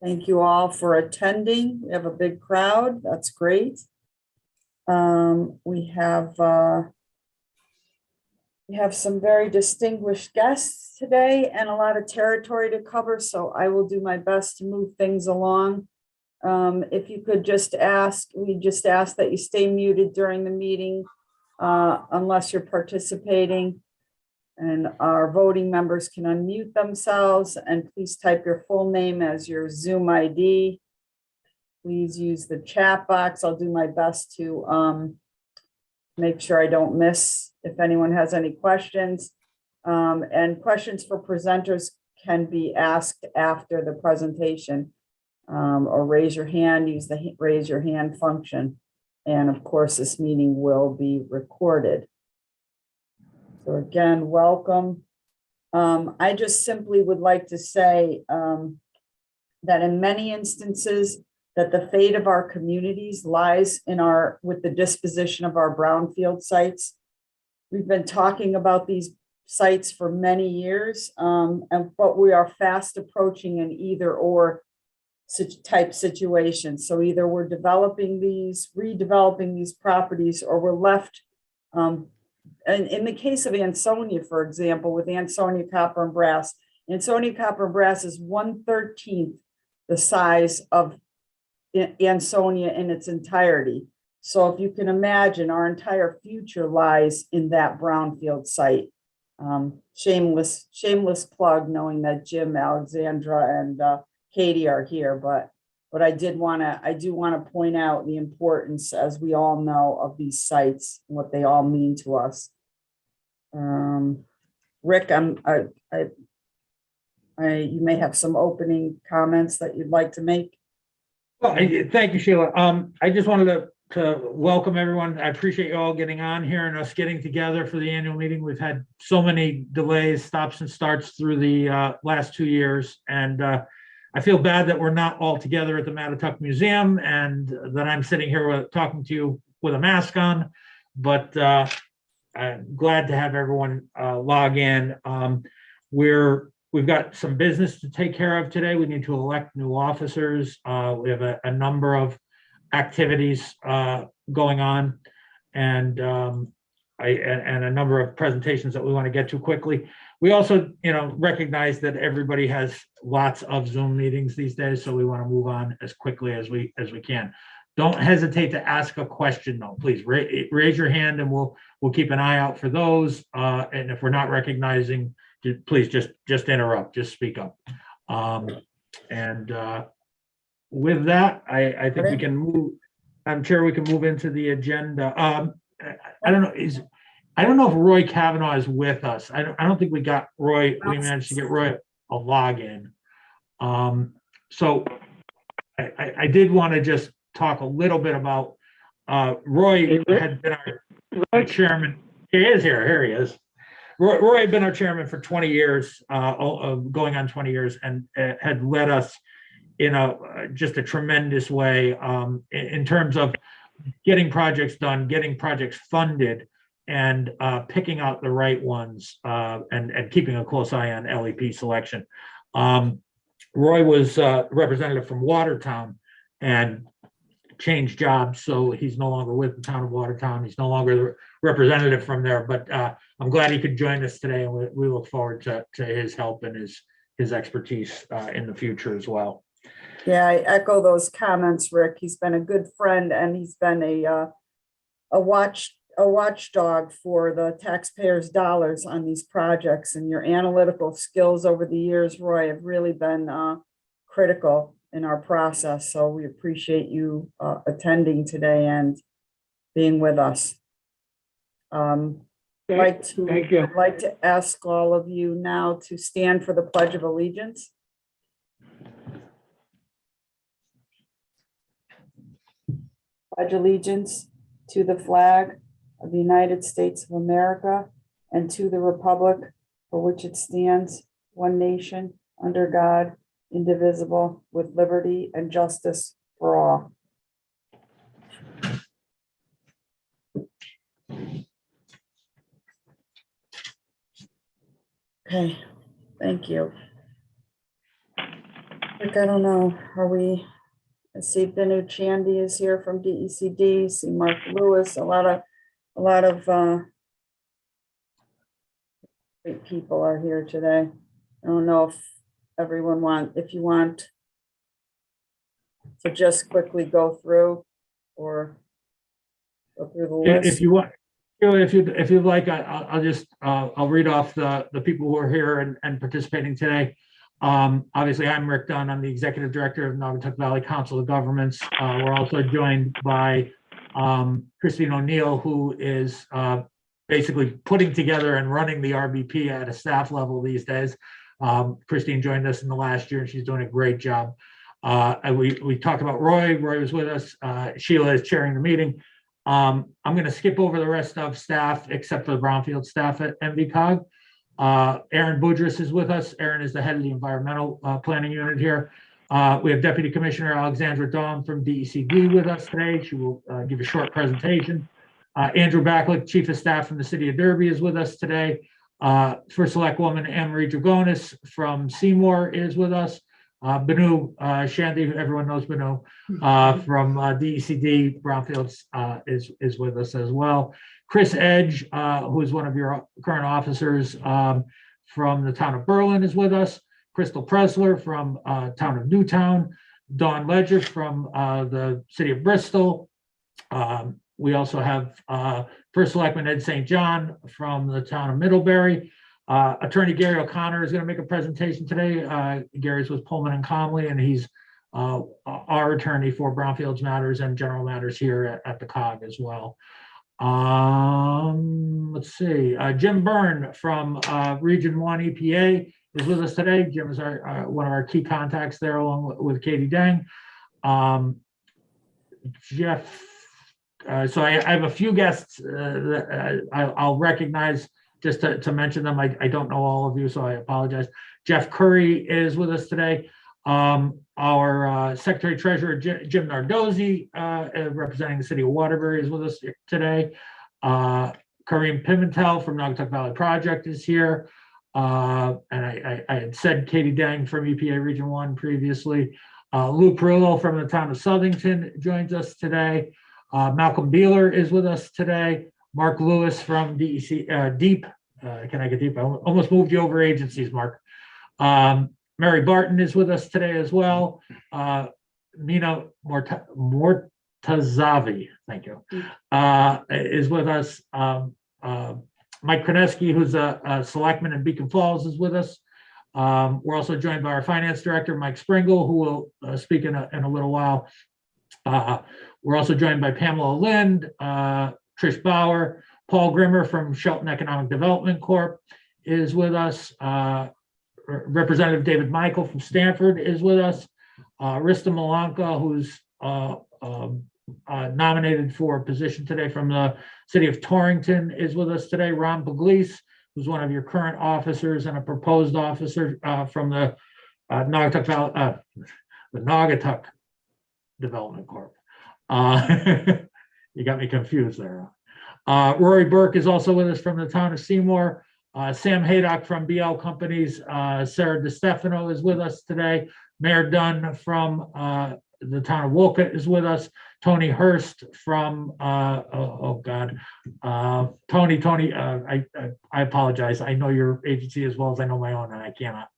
Thank you all for attending. We have a big crowd. That's great. We have some very distinguished guests today and a lot of territory to cover, so I will do my best to move things along. If you could just we just ask that you stay muted during the meeting unless you're participating. And our voting members can unmute themselves, and please type your full name as your Zoom ID. Please use the chat box. I'll do my best to make sure I don't miss if anyone has any questions. And questions for presenters can be asked after the presentation, or raise your hand, use the raise your hand function. And of course, this meeting will be recorded. So again, welcome. I just simply would like to say that in many instances that the fate of our communities lies in with the disposition of our brownfield sites. We've been talking about these sites for many years, but we are fast approaching an either or type situation. So either we're redeveloping these properties, or we're left and in the case of Ansonia, for example, with Ansonia Copper and Brass, Ansonia Copper and Brass is 1/13 the size of Ansonia in its entirety. So if you can imagine, our entire future lies in that brownfield site. Shameless plug, knowing that Jim, Alexandra, and Katy are here, but I do want to point out the importance, as we all know, of these sites and what they all mean to us. Rick, you may have some opening comments that you'd like to make. Well, thank you, Sheila. I just wanted to welcome everyone. I appreciate you all getting on here and us getting together for the annual meeting. We've had so many delays, stops and starts through the last 2 years, and I feel bad that we're not all together at the Mattatuck Museum and that I'm sitting here talking to you with a mask on, but I'm glad to have everyone log in. We've got some business to take care of today. We need to elect new officers. We have a number of activities going on, and a number of presentations that we want to get to quickly. We also, recognize that everybody has lots of Zoom meetings these days, so we want to move on as quickly as we can. Don't hesitate to ask a question, though. Please raise your hand, and we'll keep an eye out for those. And if we're not recognizing, please just interrupt, just speak up. With that, I think we can move. I'm sure we can move into the agenda. I don't know if Roy Kavanaugh is with us. I don't think we got Roy. We managed to get Roy a login. So I did want to just talk a little bit about Roy had been our chairman. He is here. Here he is. Roy had been our chairman for 20 years, going on 20 years, and had led us in just a tremendous way in terms of getting projects done, getting projects funded, and picking out the right ones, and keeping a close eye on LEP selection. Roy was representative from Watertown and changed jobs, so he's no longer with the town of Watertown. He's no longer the representative from there, but I'm glad he could join us today, and we look forward to his help and his expertise in the future as well. Yeah, I echo those comments, Rick. He's been a good friend, and he's been a watchdog for the taxpayers' dollars on these projects. And your analytical skills over the years, Roy, have really been critical in our process. So we appreciate you attending today and being with us. I'd like to ask all of you now to stand for the Pledge of Allegiance. Pledge allegiance to the flag of the United States of America and to the republic for which it stands, one nation, under God, indivisible, with liberty and justice for all. Okay, thank you. Like, I don't know, are we, I see Binu Chandy is here from DECD, see Mark Lewis, a lot of great people are here today. I don't know if everyone if you want to just quickly go through or go through the list. If you want, if you'd like, I'll just, I'll read off the people who are here and participating today. Obviously, I'm Rick Dunn. I'm the Executive Director of Naugatuck Valley Council of Governments. We're also joined by Christine O'Neill, who is basically putting together and running the RBP at a staff level these days. Christine joined us in the last year, and she's doing a great job. And we talked about Roy. Roy was with us. Sheila is chairing the meeting. I'm going to skip over the rest of staff except for the Brownfield staff at MVCOG. Aaron Boudris is with us. Aaron is the head of the environmental planning unit here. We have Deputy Commissioner Alexandra Daum from DECD with us today. She will give a short presentation. Andrew Backlick, Chief of Staff from the City of Derby, is with us today. First Select Woman Anne Marie Dragonis from Seymour is with us. Banu Shandy, everyone knows Banu from DECD Brownfields is with us as well. Chris Edge, who is one of your current officers from the town of Berlin, is with us. Crystal Pressler from town of Newtown. Dawn Ledger from the city of Bristol. We also have First Selectman Ed St. John from the town of Middlebury. Attorney Gary O'Connor is going to make a presentation today. Gary's with Pullman and Comley, and he's our attorney for Brownfields matters and general matters here at the COG as well. Let's see. Jim Byrne from Region 1 EPA is with us today. Jim is one of our key contacts there, along with Katy Deng. Jeff. So I have a few guests that I'll recognize just to mention them. I don't know all of you, so I apologize. Jeff Curry is with us today. Our Secretary Treasurer, Jim Nardozzi, representing the city of Waterbury, is with us today. Kareem Pimentel from Naugatuck Valley Project is here. And I had said Katy Deng from EPA Region 1 previously. Lou Perillo from the town of Southington joins us today. Malcolm Beeler is with us today. Mark Lewis from DEC, Deep, Connecticut Deep. I almost moved you over agencies, Mark. Mary Barton is with us today as well. Mina Mortazavi, thank you, is with us. Mike Kreneski, who's a selectman in Beacon Falls, is with us. We're also joined by our finance director, Mike Springle, who will speak in a little while. We're also joined by Pamela Lind, Trish Bauer, Paul Grimmer from Shelton Economic Development Corp is with us. Representative David Michael from Stanford is with us. Rista Malanka, who's nominated for a position today from the city of Torrington, is with us today. Ron Pugliese, who's one of your current officers and a proposed officer from the Naugatuck Valley, the Naugatuck Development Corp. You got me confused there. Rory Burke is also with us from the town of Seymour. Sam Haydock from BL Companies. Sarah DeStefano is with us today. Mayor Dunn from the town of Wolcott is with us. Tony Hurst from, Tony, I apologize. I know your agency as well as I know my own, and I cannot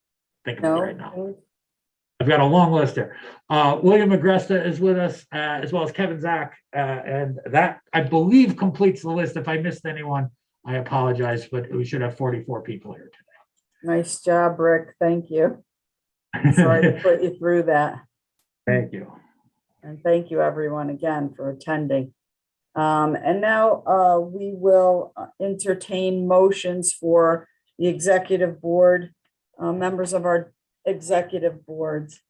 think of it right now. I've got a long list here. William Agresta is with us, as well as Kevin Zach, and that, I believe, completes the list. If I missed anyone, I apologize, but we should have 44 people here today. Nice job, Rick. Thank you. Sorry to put you through that. Thank you. And thank you, everyone, again, for attending. And now we will entertain motions for the executive board, members of our executive boards.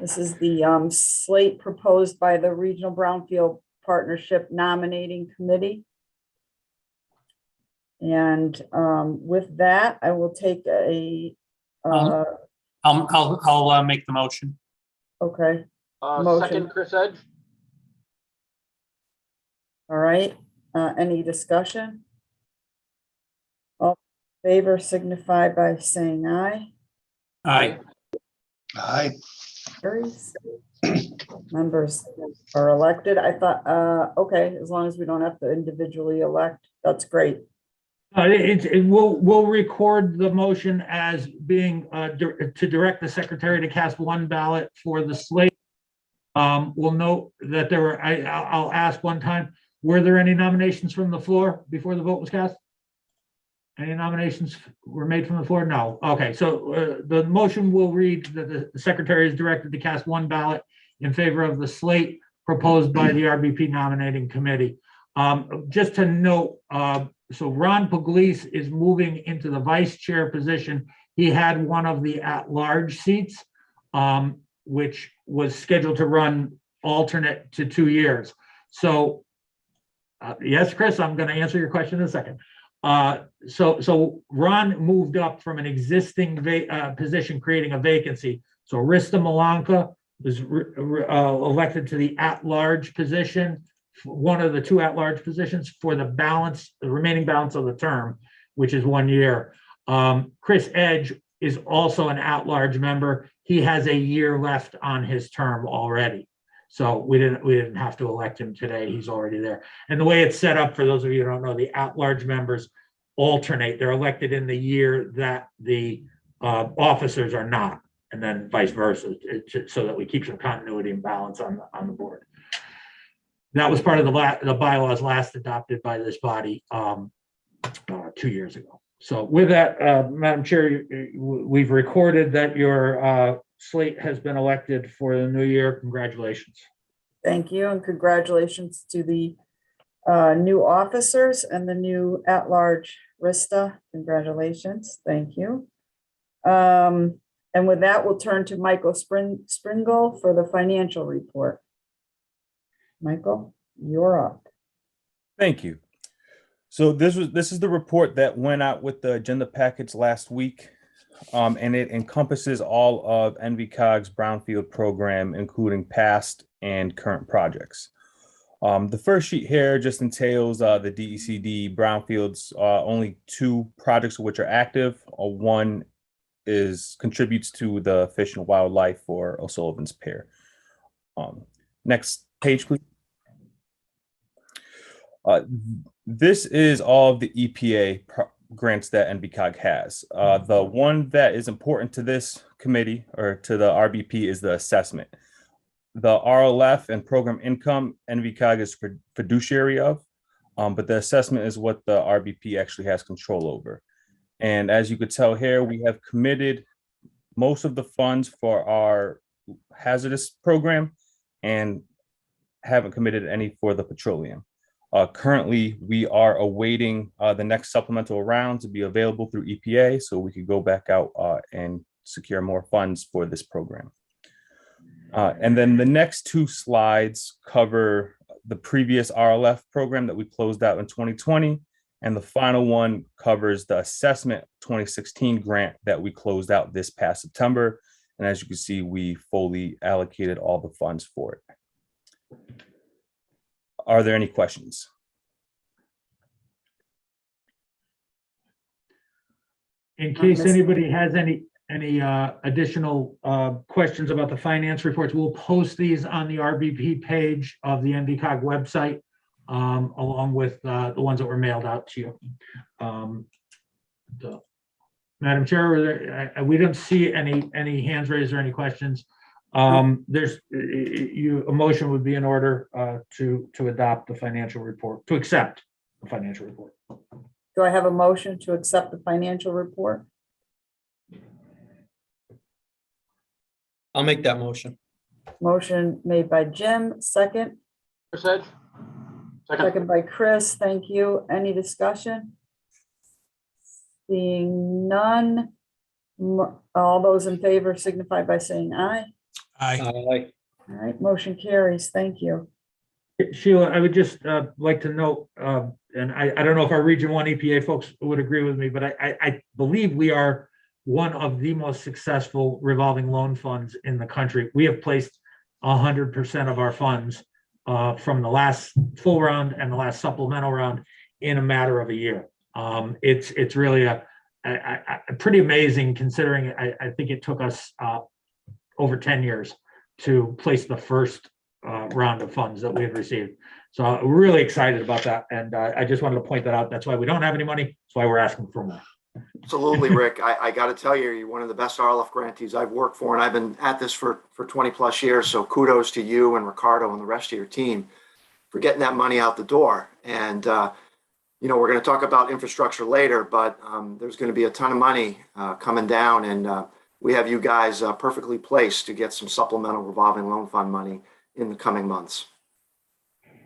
This is the slate proposed by the Regional Brownfield Partnership Nominating Committee. And with that, I will take a. I'll make the motion. Okay. Motion. Second, Chris Edge. All right. Any discussion? All in favor signify by saying aye. Aye. Aye. Carries. Members are elected. I thought, okay, as long as we don't have to individually elect, that's great. We'll record the motion as being to direct the secretary to cast one ballot for the slate. We'll note that there were, I'll ask one time, were there any nominations from the floor before the vote was cast? Any nominations were made from the floor? No. Okay, so the motion will read that the secretary is directed to cast one ballot in favor of the slate proposed by the RBP nominating committee. Just to note, so Ron Pugliese is moving into the vice chair position. He had one of the at-large seats, which was scheduled to run alternate to 2 years. So, yes, Chris, I'm going to answer your question in a second. So Ron moved up from an existing position, creating a vacancy. So Rista Malanka was elected to the at-large position, one of the two at-large positions for the remaining balance of the term, which is 1 year. Chris Edge is also an at-large member. He has a year left on his term already. So we didn't have to elect him today. He's already there. And the way it's set up, for those of you who don't know, the at-large members alternate. They're elected in the year that the officers are not, and then vice versa, so that we keep some continuity and balance on the board. That was part of the bylaws last adopted by this body 2 years ago. So with that, Madam Chair, we've recorded that your slate has been elected for the new year. Congratulations. Thank you, and congratulations to the new officers and the new at-large Rista. Congratulations. Thank you. And with that, we'll turn to Michael Springle for the financial report. Michael, you're up. Thank you. So this is the report that went out with the agenda package last week, and it encompasses all of NVCOG's Brownfield program, including past and current projects. The first sheet here just entails the DECD Brownfields, only 2 projects which are active. One contributes to the fish and wildlife for O'Sullivan's Pier. Next page, please. This is all of the EPA grants that NVCOG has. The one that is important to this committee or to the RBP is the assessment. The RLF and program income NVCOG is fiduciary of, but the assessment is what the RBP actually has control over. And as you could tell here, we have committed most of the funds for our hazardous program and haven't committed any for the petroleum. Currently, we are awaiting the next supplemental round to be available through EPA so we could go back out and secure more funds for this program. And then the next 2 slides cover the previous RLF program that we closed out in 2020. And the final one covers the assessment 2016 grant that we closed out this past September. And as you can see, we fully allocated all the funds for it. Are there any questions? In case anybody has any additional questions about the finance reports, we'll post these on the RBP page of the NVCOG website, along with the ones that were mailed out to you. Madam Chair, we don't see any hands raised or any questions. A motion would be in order to adopt the financial report, to accept the financial report. Do I have a motion to accept the financial report? I'll make that motion. Motion made by Jim, second. Chris Edge. Second by Chris. Thank you. Any discussion? Seeing none. All those in favor signify by saying aye. Aye. All right, motion carries. Thank you. Sheila, I would just like to note, and I don't know if our Region 1 EPA folks would agree with me, but I believe we are one of the most successful revolving loan funds in the country. We have placed 100% of our funds from the last full round and the last supplemental round in a matter of a year. It's really a pretty amazing, considering I think it took us over 10 years to place the first round of funds that we had received. So we're really excited about that. And I just wanted to point that out. That's why we don't have any money. That's why we're asking for more. Absolutely, Rick. I got to tell you, you're one of the best RLF grantees I've worked for, and I've been at this for 20 plus years. So kudos to you and Ricardo and the rest of your team for getting that money out the door. And, you know, we're going to talk about infrastructure later, but there's going to be a ton of money coming down, and we have you guys perfectly placed to get some supplemental revolving loan fund money in the coming months.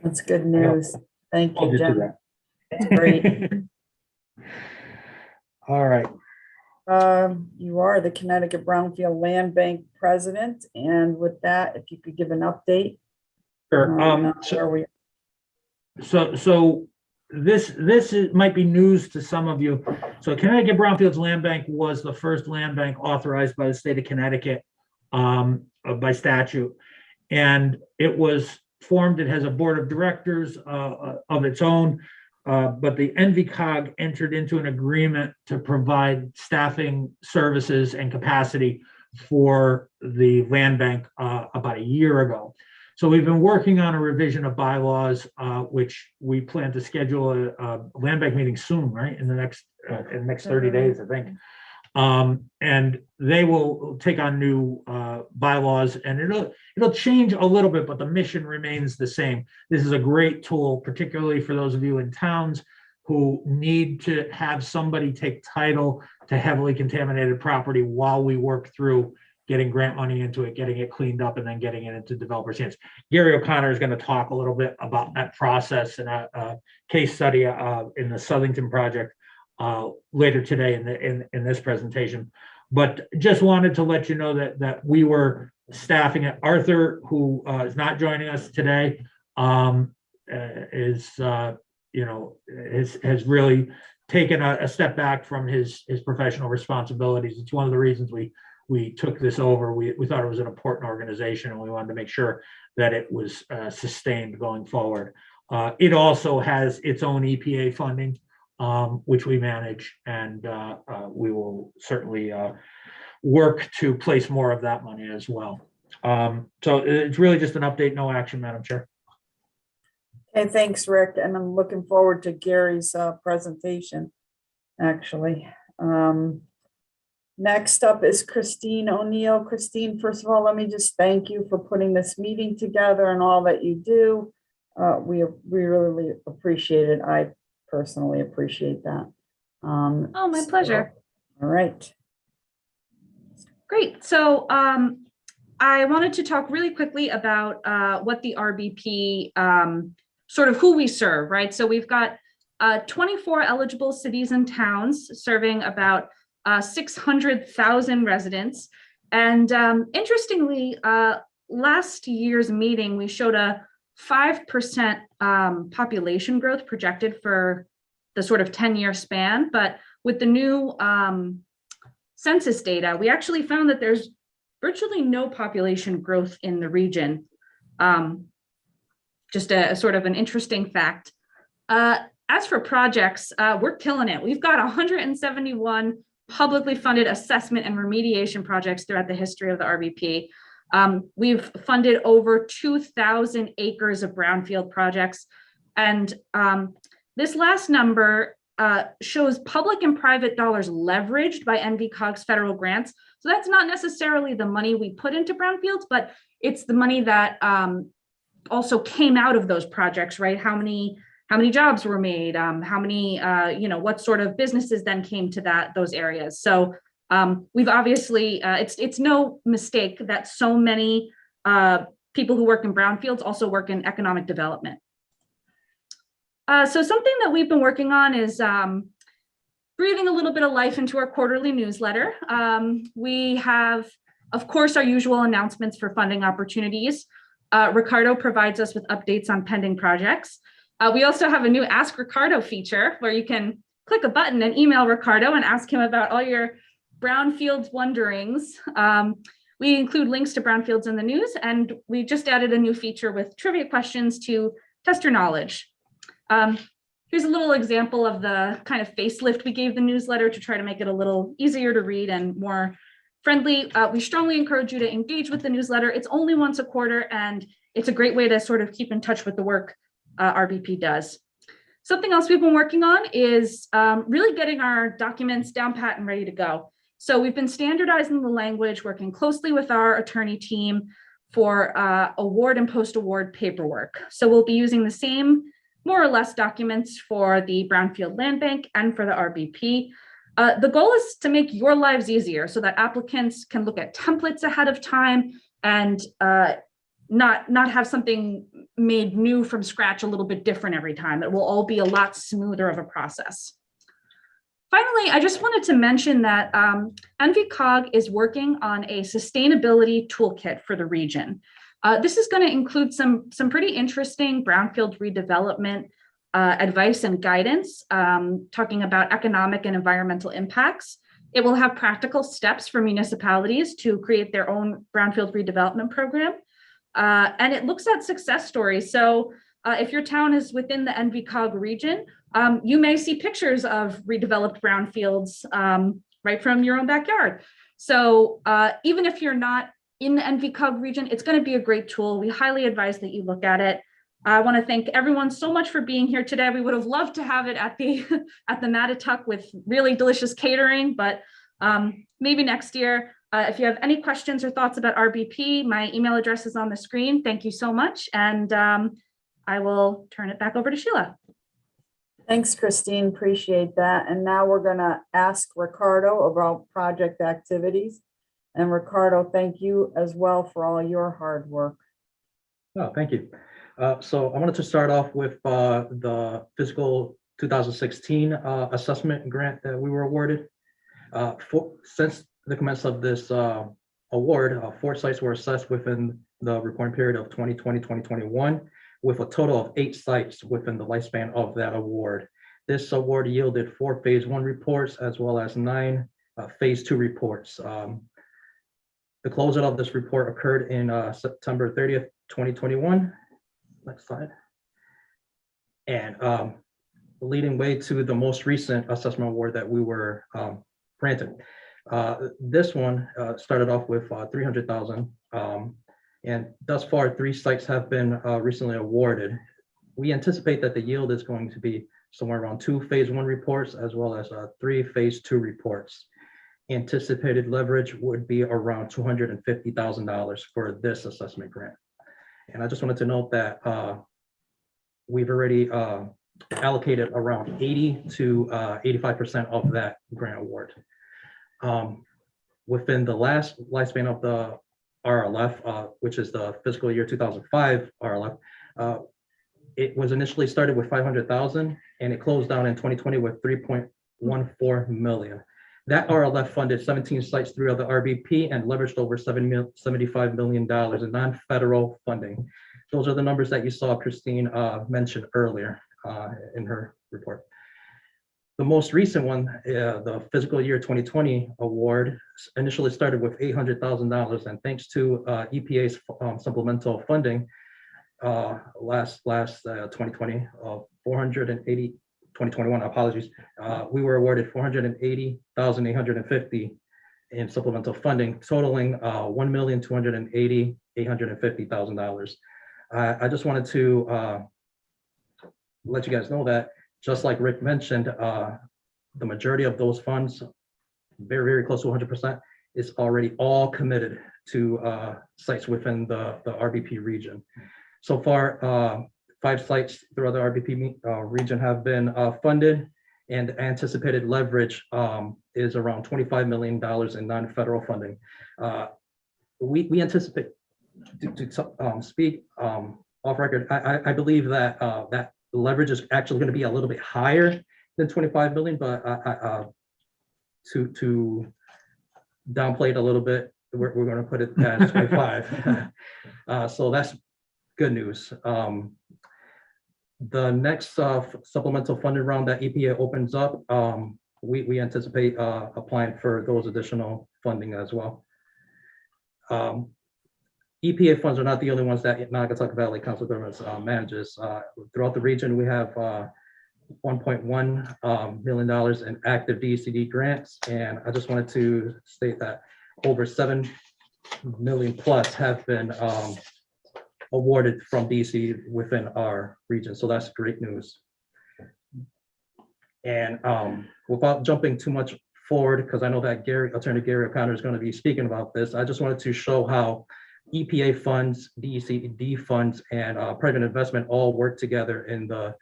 That's good news. Thank Hold you, you to Jen. that. That's great. All right. You are the Connecticut Brownfield Land Bank president, and with that, if you could give an update. Sure. Where we So might be news to some of you. So Connecticut Brownfields Land Bank was the first land bank authorized by the state of Connecticut by statute. And it was formed, it has a board of directors of its own, but the NVCOG entered into an agreement to provide staffing services and capacity for the land bank about a year ago. So we've been working on a revision of bylaws, which we plan to schedule a land bank meeting soon, right? In the next 30 days, I think. And they will take on new bylaws, and it'll change a little bit, but the mission remains the same. This is a great tool, particularly for those of you in towns who need to have somebody take title to heavily contaminated property while we work through getting grant money into it, getting it cleaned up, and then getting it into developers' hands. Gary O'Connor is going to talk a little bit about that process and a case study in the Southington project later today in this presentation. But just wanted to let you know that we were staffing it. Arthur, who is not joining us today, has really taken a step back from his professional responsibilities. It's one of the reasons we took this over. We thought it was an important organization, and we wanted to make sure that it was sustained going forward. It also has its own EPA funding, which we manage, and we will certainly work to place more of that money as well. So it's really just an update, no action, Madam Chair. Okay, thanks, Rick, and I'm looking forward to Gary's presentation, actually. Next up is Christine O'Neill. Christine, first of all, let me just thank you for putting this meeting together and all that you do. We really appreciate it. I personally appreciate that. Oh, my pleasure. All right. Great. So I wanted to talk really quickly about what the RBP, sort of who we serve, right? So we've got 24 eligible cities and towns serving about 600,000 residents. And interestingly, last year's meeting, we showed a 5% population growth projected for the sort of 10-year span. But with the new census data, we actually found that there's virtually no population growth in the region. Just a sort of an interesting fact. As for projects, we're killing it. We've got 171 publicly funded assessment and remediation projects throughout the history of the RBP. We've funded over 2,000 acres of brownfield projects. And this last number shows public and private dollars leveraged by NVCOG's federal grants. So that's not necessarily the money we put into brownfields, but it's the money that also came out of those projects, right? How many jobs were made? How many, what sort of businesses then came to those areas? So we've obviously, it's no mistake that so many people who work in brownfields also work in economic development. So something that we've been working on is breathing a little bit of life into our quarterly newsletter. We have, of course, our usual announcements for funding opportunities. Ricardo provides us with updates on pending projects. We also have a new Ask Ricardo feature where you can click a button and email Ricardo and ask him about all your brownfields wonderings. We include links to brownfields in the news, and we just added a new feature with trivia questions to test your knowledge. Here's a little example of the kind of facelift we gave the newsletter to try to make it a little easier to read and more friendly. We strongly encourage you to engage with the newsletter. It's only once a quarter, and it's a great way to sort of keep in touch with the work RBP does. Something else we've been working on is really getting our documents down pat and ready to go. So we've been standardizing the language, working closely with our attorney team for award and post-award paperwork. So we'll be using the same, more or less, documents for the Brownfield Land Bank and for the RBP. The goal is to make your lives easier so that applicants can look at templates ahead of time and not have something made new from scratch a little bit different every time. It will all be a lot smoother of a process. Finally, I just wanted to mention that NVCOG is working on a sustainability toolkit for the region. This is going to include some pretty interesting brownfield redevelopment advice and guidance, talking about economic and environmental impacts. It will have practical steps for municipalities to create their own brownfield redevelopment program. And it looks at success stories. So if your town is within the NVCOG region, you may see pictures of redeveloped brownfields right from your own backyard. So even if you're not in the NVCOG region, it's going to be a great tool. We highly advise that you look at it. I want to thank everyone so much for being here today. We would have loved to have it at the Mattituck with really delicious catering, but maybe next year. If you have any questions or thoughts about RBP, my email address is on the screen. Thank you so much. And I will turn it back over to Sheila. Thanks, Christine. Appreciate that. And now we're going to ask Ricardo about project activities. And Ricardo, thank you as well for all your hard work. Oh, thank you. So I wanted to start off with the fiscal 2016 assessment grant that we were awarded. Since the commencement of this award, 4 sites were assessed within the reporting period of 2020-2021, with a total of 8 sites within the lifespan of that award. This award yielded 4 phase 1 reports as well as 9 phase 2 reports. The closeout of this report occurred in September 30th, 2021. Next slide. And leading way to the most recent assessment award that we were granted. This one started off with $300,000, and thus far 3 sites have been recently awarded. We anticipate that the yield is going to be somewhere around 2 phase 1 reports as well as 3 phase 2 reports. Anticipated leverage would be around $250,000 for this assessment grant. And I just wanted to note that we've already allocated around 80 to 85% of that grant award. Within the last lifespan of the RLF, which is the fiscal year 2005 RLF, it was initially started with 500,000 and it closed down in 2020 with 3.14 million. That RLF funded 17 sites through the RBP and leveraged over $75 million in non-federal funding. Those are the numbers that you saw Christine mention earlier in her report. The most recent one, the fiscal year 2020 award, initially started with $800,000, and thanks to EPA's supplemental funding, last 2020, 2021, apologies, we were awarded $480,850 in supplemental funding, totaling $1,280,850,000. I just wanted to let you guys know that, just like Rick mentioned, the majority of those funds, very, very close to 100%, is already all committed to sites within the RBP region. So far, 5 sites throughout the RBP region have been funded, and anticipated leverage is around $25 million in non-federal funding. We anticipate, to speak off record, I believe that that leverage is actually going to be a little bit higher than 25 million, but to downplay it a little bit, we're going to put it at 25. So that's good news. The next supplemental funding round that EPA opens up, we anticipate applying for those additional funding as well. EPA funds are not the only ones that Naugatuck Valley Council of Governments manages. Throughout the region, we have $1.1 million in active DCD grants, and I just wanted to state that over 7 million plus have been awarded from DC within our region. So that's great news. And without jumping too much forward, because I know that Attorney Gary O'Connor is going to be speaking about this, I just wanted to show how EPA funds, DECD funds, and private investment all work together in the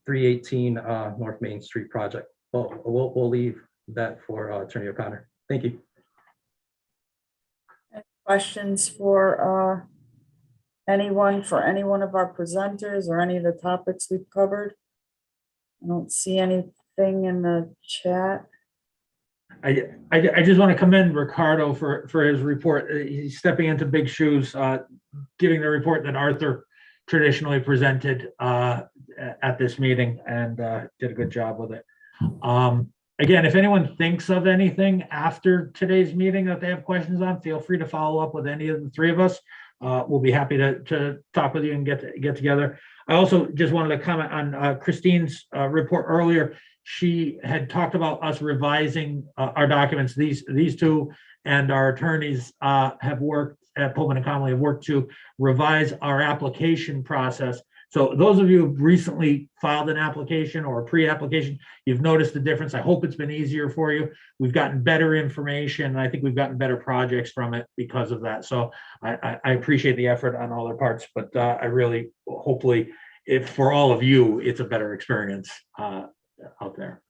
318 North Main Street project. But we'll leave that for Attorney O'Connor. Thank you. Questions for any one of our presenters or any of the topics we've covered? I don't see anything in the chat. I just want to commend Ricardo for his report. He's stepping into big shoes, giving the report that Arthur traditionally presented at this meeting, and did a good job with it. Again, if anyone thinks of anything after today's meeting that they have questions on, feel free to follow up with any of the three of us. We'll be happy to talk with you and get together. I also just wanted to comment on Christine's report earlier. She had talked about us revising our documents. These two and our attorneys have worked at Pullman and Comley, have worked to revise our application process. So those of you who've recently filed an application or a pre-application, you've noticed the difference. I hope it's been easier for you. We've gotten better information, and I think we've gotten better projects from it because of that. So I appreciate the effort on all their parts, but I really, hopefully, if for all of you, it's a better experience out there.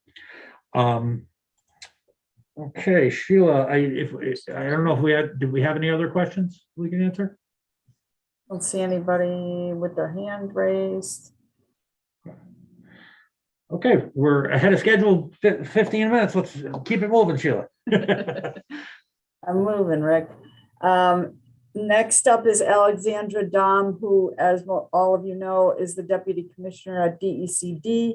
Okay, Sheila, I don't know if did we have any other questions we can answer? Don't see anybody with their hand raised. Okay, we're ahead of schedule, 15 minutes. Let's keep it moving, Sheila. I'm moving, Rick. Next up is Alexandra Daum, who, as all of you know, is the Deputy Commissioner at DECD.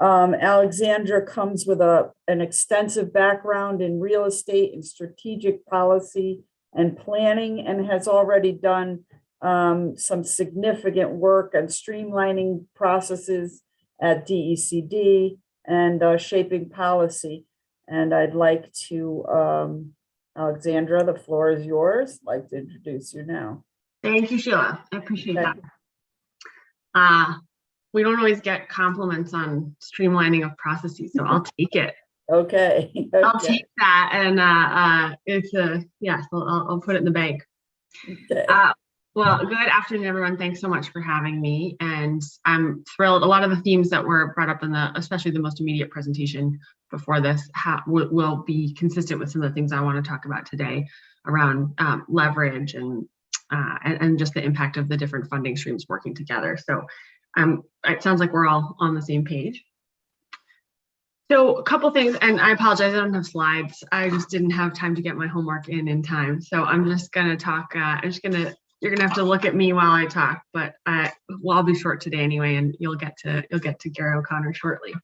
Alexandra comes with an extensive background in real estate and strategic policy and planning, and has already done some significant work on streamlining processes at DECD and shaping policy. And I'd like to, Alexandra, the floor is yours. I'd like to introduce you now. Thank you, Sheila. I appreciate Okay. that. We don't always get compliments on streamlining of processes, so I'll take it. Okay. I'll take that, and it's yes, I'll put it in the bank. Okay. Well, good afternoon, everyone. Thanks so much for having me, and I'm thrilled. A lot of the themes that were brought up in especially the most immediate presentation before this, will be consistent with some of the things I want to talk about today around leverage and just the impact of the different funding streams working together. So it sounds like we're all on the same page. So a couple things, and I apologize, I don't have slides. I just didn't have time to get my homework in time. So I'm just going to talk, you're gonna have to look at me while I talk, but I'll be short today anyway, and you'll get to Gary O'Connor shortly.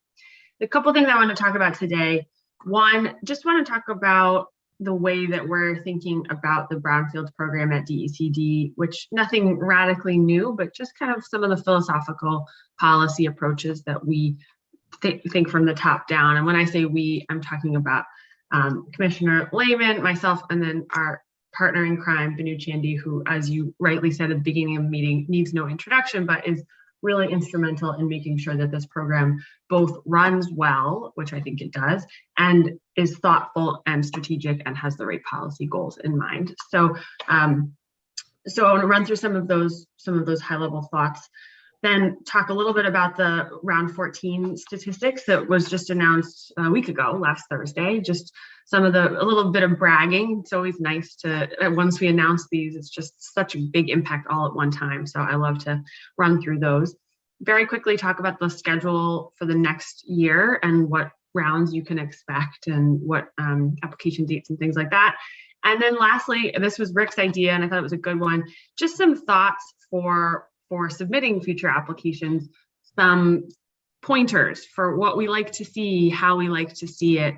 The couple things I want to talk about today. One, just want to talk about the way that we're thinking about the Brownfields program at DECD, which nothing radically new, but just kind of some of the philosophical policy approaches that we think from the top down. And when I say we, I'm talking about Commissioner Lehman, myself, and then our partner in crime, Banu Chandy, who, as you rightly said at the beginning of the meeting, needs no introduction, but is really instrumental in making sure that this program both runs well, which I think it does, and is thoughtful and strategic and has the right policy goals in mind. So, I want to run through some of those high-level thoughts, then talk a little bit about the round 14 statistics that was just announced a week ago, last Thursday. Just a little bit of bragging. It's always nice to, once we announce these, it's just such a big impact all at one time. So I love to run through those. Very quickly talk about the schedule for the next year and what rounds you can expect and what application dates and things like that. And then lastly, this was Rick's idea, and I thought it was a good one, just some thoughts for submitting future applications, some pointers for what we like to see, how we like to see it.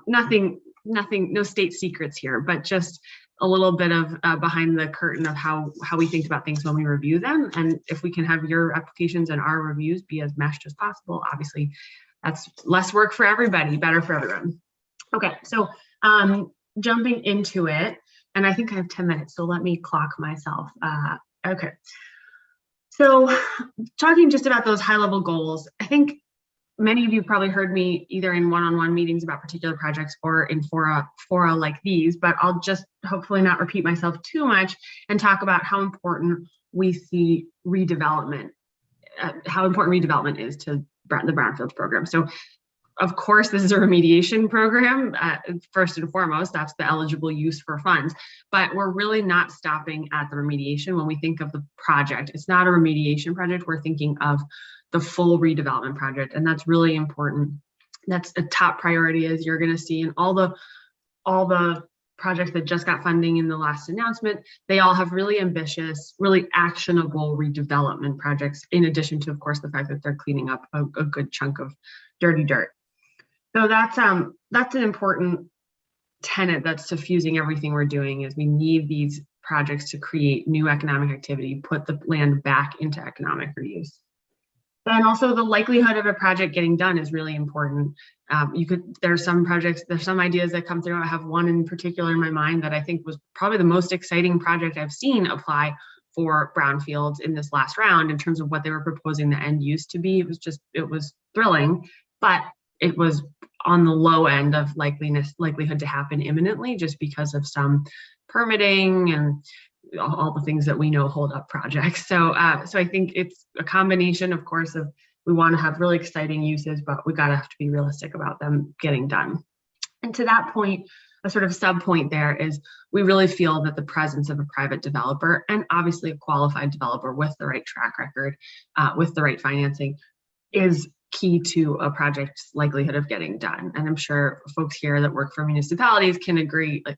Nothing, no state secrets here, but just a little bit of behind the curtain of how we think about things when we review them. And if we can have your applications and our reviews be as meshed as possible, obviously that's less work for everybody, better for everyone. Okay, so jumping into it, And I think I have 10 minutes, so let me clock myself. Okay. So talking just about those high level goals, I think many of you probably heard me either in one-on-one meetings about particular projects or in fora like these, but I'll just hopefully not repeat myself too much and talk about how important we see redevelopment, how important redevelopment is to the Brownfields program. So of course, this is a remediation program. First and foremost, that's the eligible use for funds, but we're really not stopping at the remediation. When we think of the project, it's not a remediation project. We're thinking of the full redevelopment project, and that's really important. That's a top priority, as you're going to see in all the projects that just got funding in the last announcement. They all have really ambitious, really actionable redevelopment projects, in addition to, of course, the fact that they're cleaning up a good chunk of dirty dirt. So that's an important tenet that's suffusing everything we're doing. Is we need these projects to create new economic activity, put the land back into economic reuse. And also the likelihood of a project getting done is really important. There's some ideas that come through. I have one in particular in my mind that I think was probably the most exciting project I've seen apply for Brownfields in this last round in terms of what they were proposing the end use to be. It was thrilling, but it was on the low end of likelihood to happen imminently, just because of some permitting and all the things that we know hold up projects. So I think it's a combination, of course, of we want to have really exciting uses, but we have to be realistic about them getting done. And to that point, a sort of sub point there is we really feel that the presence of a private developer, and obviously a qualified developer with the right track record, with the right financing, is key to a project's likelihood of getting done. And I'm sure folks here that work for municipalities can agree, like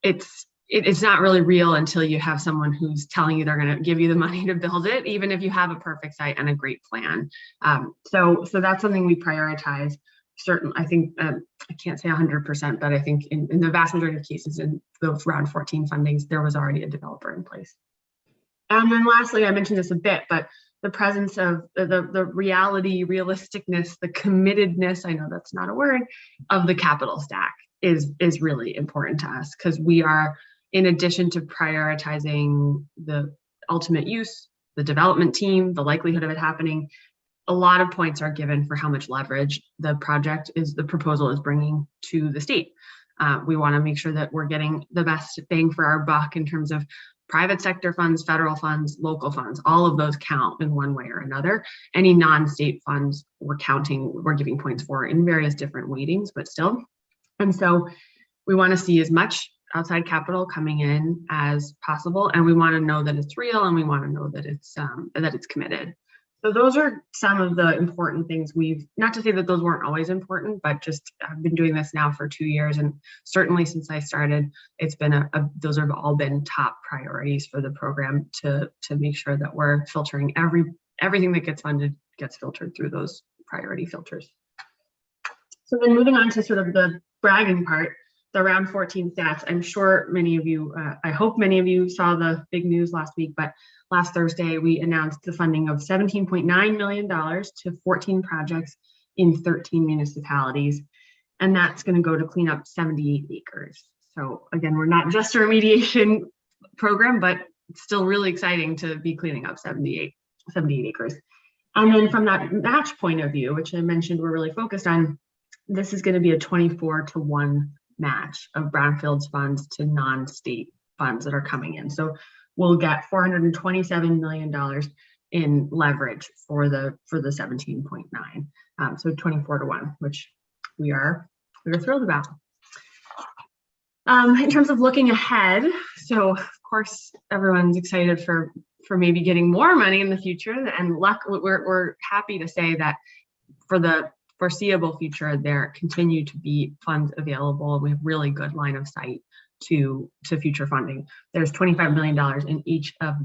it's not really real until you have someone who's telling you they're going to give you the money to build it, even if you have a perfect site and a great plan. So that's something we prioritize. Certainly, I think I can't say 100%, but I think in the vast majority of cases in those round 14 fundings, there was already a developer in place. And then lastly, I mentioned this a bit, but the presence of the reality, realisticness, the committedness, I know that's not a word, of the capital stack is really important to us, because we are, in addition to prioritizing the ultimate use, the development team, the likelihood of it happening, a lot of points are given for how much leverage the proposal is bringing to the state. We want to make sure that we're getting the best bang for our buck in terms of private sector funds, federal funds, local funds. All of those count in one way or another. Any non-state funds we're giving points for in various different weightings, but still. And so we want to see as much outside capital coming in as possible, and we want to know that it's real, and we want to know that it's committed. So those are some of the important things not to say that those weren't always important, but just I've been doing this now for 2 years, and certainly since I started, it's been those have all been top priorities for the program to make sure that we're filtering everything that gets funded gets filtered through those priority filters. So then moving on to sort of the bragging part, the round 14 stats. I'm sure many of you, I hope many of you saw the big news last week, but last Thursday, we announced the funding of $17.9 million to 14 projects in 13 municipalities. And that's going to go to clean up 78 acres. So again, we're not just a remediation program, but it's still really exciting to be cleaning up 78 acres. And then from that match point of view, which I mentioned we're really focused on, this is going to be a 24-to-1 match of Brownfields funds to non-state funds that are coming in. So we'll get $427 million in leverage for the 17.9. So 24-to-1, which we're thrilled about. In terms of looking ahead, so of course everyone's excited for maybe getting more money in the future, and we're happy to say that for the foreseeable future, there continue to be funds available. We have really good line of sight to future funding. There's $25 million in each of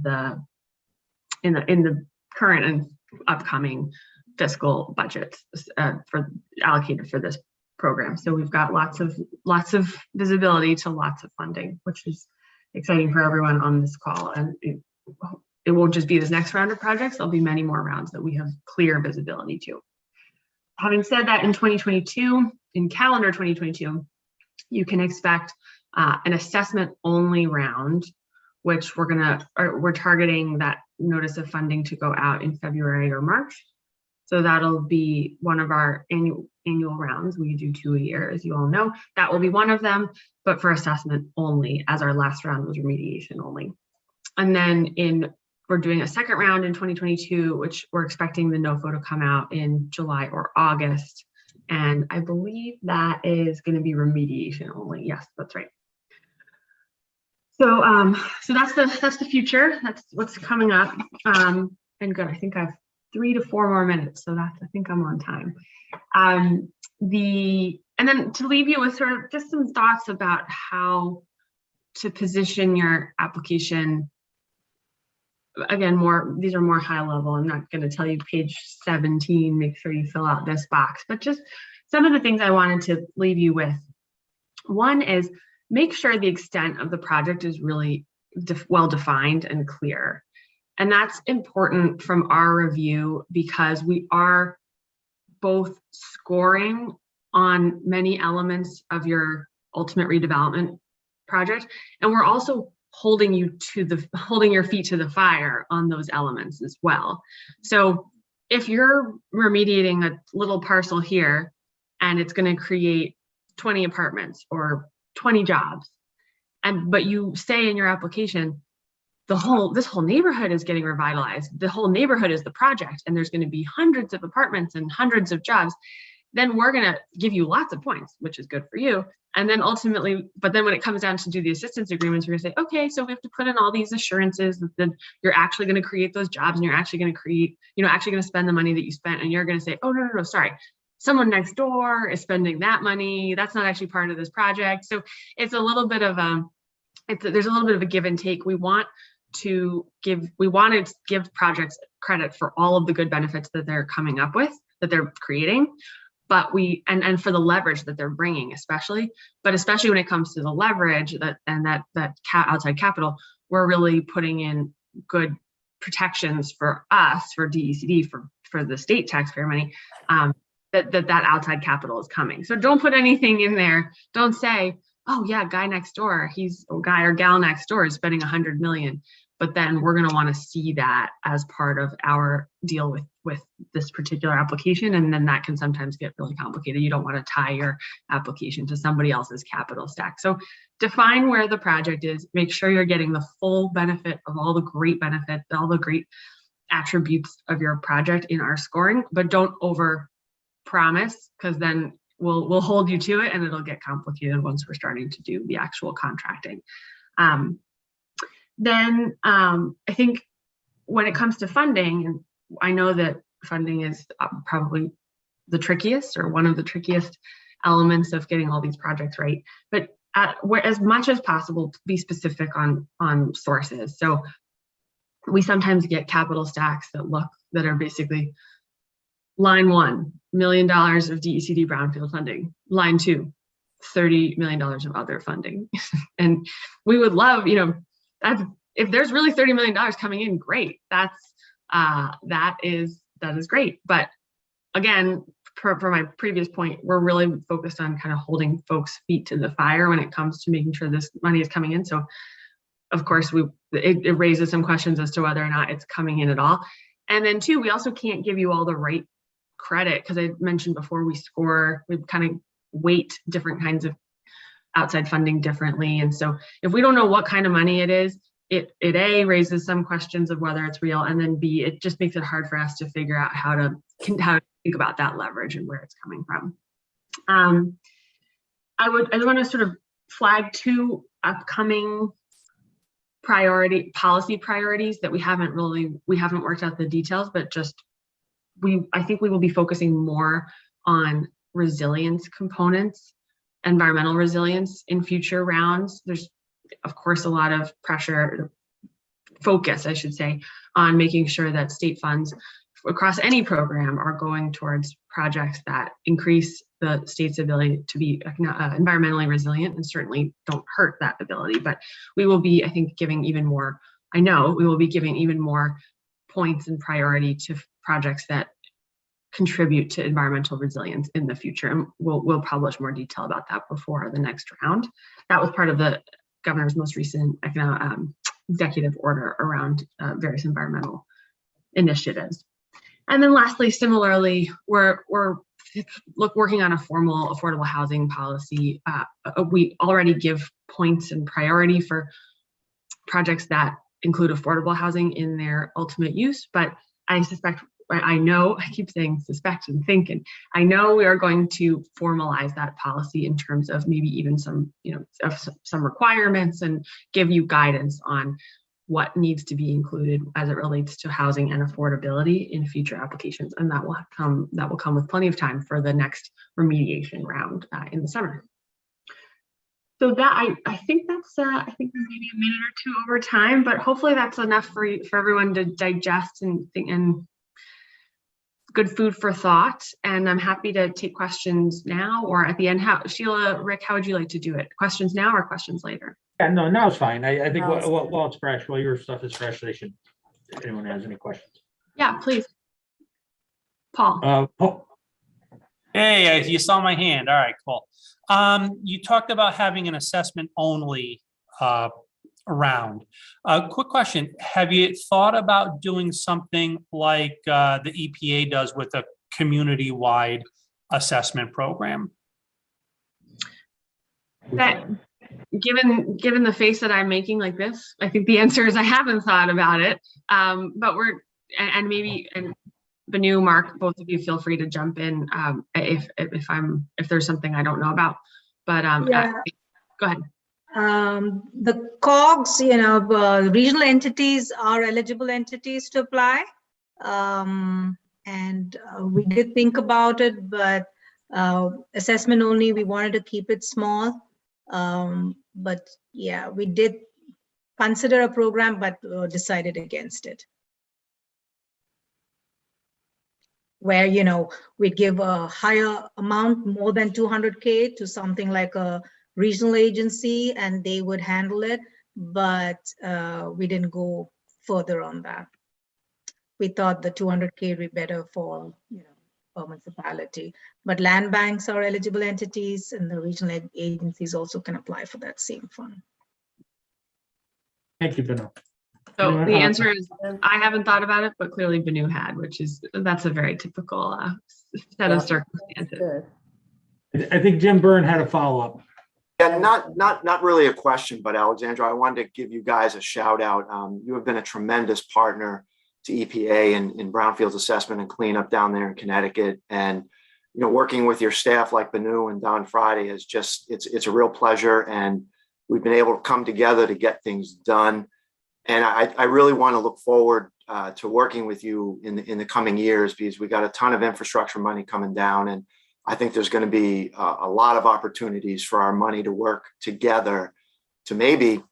in the current and upcoming fiscal budgets allocated for this program. So we've got lots of visibility to lots of funding, which is exciting for everyone on this call. And it won't just be this next round of projects. There'll be many more rounds that we have clear visibility to. Having said that, in calendar 2022, you can expect an assessment only round, which we're targeting that notice of funding to go out in February or March. So that'll be one of our annual rounds. We do 2 a year, as you all know. That will be one of them, but for assessment only, as our last round was remediation only. And then we're doing a second round in 2022, which we're expecting the NOFO to come out in July or August. And I believe that is going to be remediation only. Yes, that's right. So so that's the future. That's what's coming up. And good, I think I have 3 to 4 more minutes, so I think I'm on time. And then to leave you with sort of just some thoughts about how to position your application. Again, these are more high level. I'm not going to tell you page 17, make sure you fill out this box, but just some of the things I wanted to leave you with. One is make sure the extent of the project is really well defined and clear. And that's important from our review because we are both scoring on many elements of your ultimate redevelopment project, and we're also holding your feet to the fire on those elements as well. So if you're remediating a little parcel here and it's going to create 20 apartments or 20 jobs, but you say in your application, this whole neighborhood is getting revitalized, the whole neighborhood is the project, and there's going to be hundreds of apartments and hundreds of jobs, then we're going to give you lots of points, which is good for you. And then ultimately, but then when it comes down to do the assistance agreements, we're going to say, okay, so we have to put in all these assurances that you're actually going to create those jobs, and you're actually going to create, actually going to spend the money that you spent. And you're going to say, oh, no, sorry, someone next door is spending that money. That's not actually part of this project. So it's a little bit of there's a little bit of a give and take. We want to give projects credit for all of the good benefits that they're coming up with, that they're creating, but and for the leverage that they're bringing, especially when it comes to the leverage that outside capital, we're really putting in good protections for us, for DECD, for the state taxpayer money, that outside capital is coming. So don't put anything in there. Don't say, oh yeah, guy or gal next door is spending 100 million. But then we're going to want to see that as part of our deal with this particular application. And then that can sometimes get really complicated. You don't want to tie your application to somebody else's capital stack. So define where the project is, make sure you're getting the full benefit of all the great benefits, all the great attributes of your project in our scoring, but don't over promise, because then we'll hold you to it and it'll get complicated once we're starting to do the actual contracting. Then I think when it comes to funding, and I know that funding is probably the trickiest or one of the trickiest elements of getting all these projects right, but as much as possible, be specific on sources. So we sometimes get capital stacks that are basically line 1, $1 million of DECD Brownfield funding, line 2, $30 million of other funding. And we would love, if there's really $30 million coming in, great. That is great. But again, for my previous point, we're really focused on kind of holding folks' feet to the fire when it comes to making sure this money is coming in. So of course, it raises some questions as to whether or not it's coming in at all. And then 2, we also can't give you all the right credit, because I mentioned before, we kind of weight different kinds of outside funding differently. And so if we don't know what kind of money it is, it A, raises some questions of whether it's real, and then B, it just makes it hard for us to figure out how to think about that leverage and where it's coming from. I want to sort of flag 2 upcoming policy priorities that we haven't worked out the details, but I think we will be focusing more on resilience components, environmental resilience in future rounds. There's, of course, a lot of focus, I should say, on making sure that state funds across any program are going towards projects that increase the state's ability to be environmentally resilient and certainly don't hurt that ability. But we will be, I think, giving even more points and priority to projects that contribute to environmental resilience in the future. And we'll publish more detail about that before the next round. That was part of the governor's most recent executive order around various environmental initiatives. And then lastly, similarly, we're working on a formal affordable housing policy. We already give points and priority for projects that include affordable housing in their ultimate use, but I know, I keep saying suspect and think, and I know we are going to formalize that policy in terms of maybe even some, some requirements and give you guidance on what needs to be included as it relates to housing and affordability in future applications. And that will come with plenty of time for the next remediation round in the summer. So that I think that's maybe a minute or two over time, but hopefully that's enough for everyone to digest and think, and good food for thought. And I'm happy to take questions now or at the end. Sheila, Rick, how would you like to do it? Questions now or questions later? Yeah, no, now it's fine. I think while it's fresh, while your stuff is fresh, they should, if anyone has any questions. Yeah, please. Paul. Paul. Hey, you saw my hand. All right, cool. You talked about having an assessment only round. Quick question. Have you thought about doing something like the EPA does with a community-wide assessment program? Given the face that I'm making like this, I think the answer is I haven't thought about it. But maybe Banu, Mark, both of you feel free to jump in if there's something I don't know about. But go ahead. The COGS, regional entities are eligible entities to apply. And we did think about it, but assessment only, we wanted to keep it small. But yeah, we did consider a program, but decided against it. Where, we give a higher amount, more than 200K, to something like a regional agency, and they would handle it. But we didn't go further on that. We thought the 200K would be better for, a municipality. But land banks are eligible entities, and the regional agencies also can apply for that same fund. Thank you, Banu. So the answer is I haven't thought about it, but clearly Banu had, that's a very typical set of circumstances. I think Jim Byrne had a follow-up. Yeah, not really a question, but Alexandra, I wanted to give you guys a shout out. You have been a tremendous partner to EPA in Brownfields assessment and cleanup down there in Connecticut. And, working with your staff like Banu and Don Friday is just, it's a real pleasure. And we've been able to come together to get things done. And I really want to look forward to working with you in the coming years, because we got a ton of infrastructure money coming down. And I think there's going to be a lot of opportunities for our money to work together to maybe,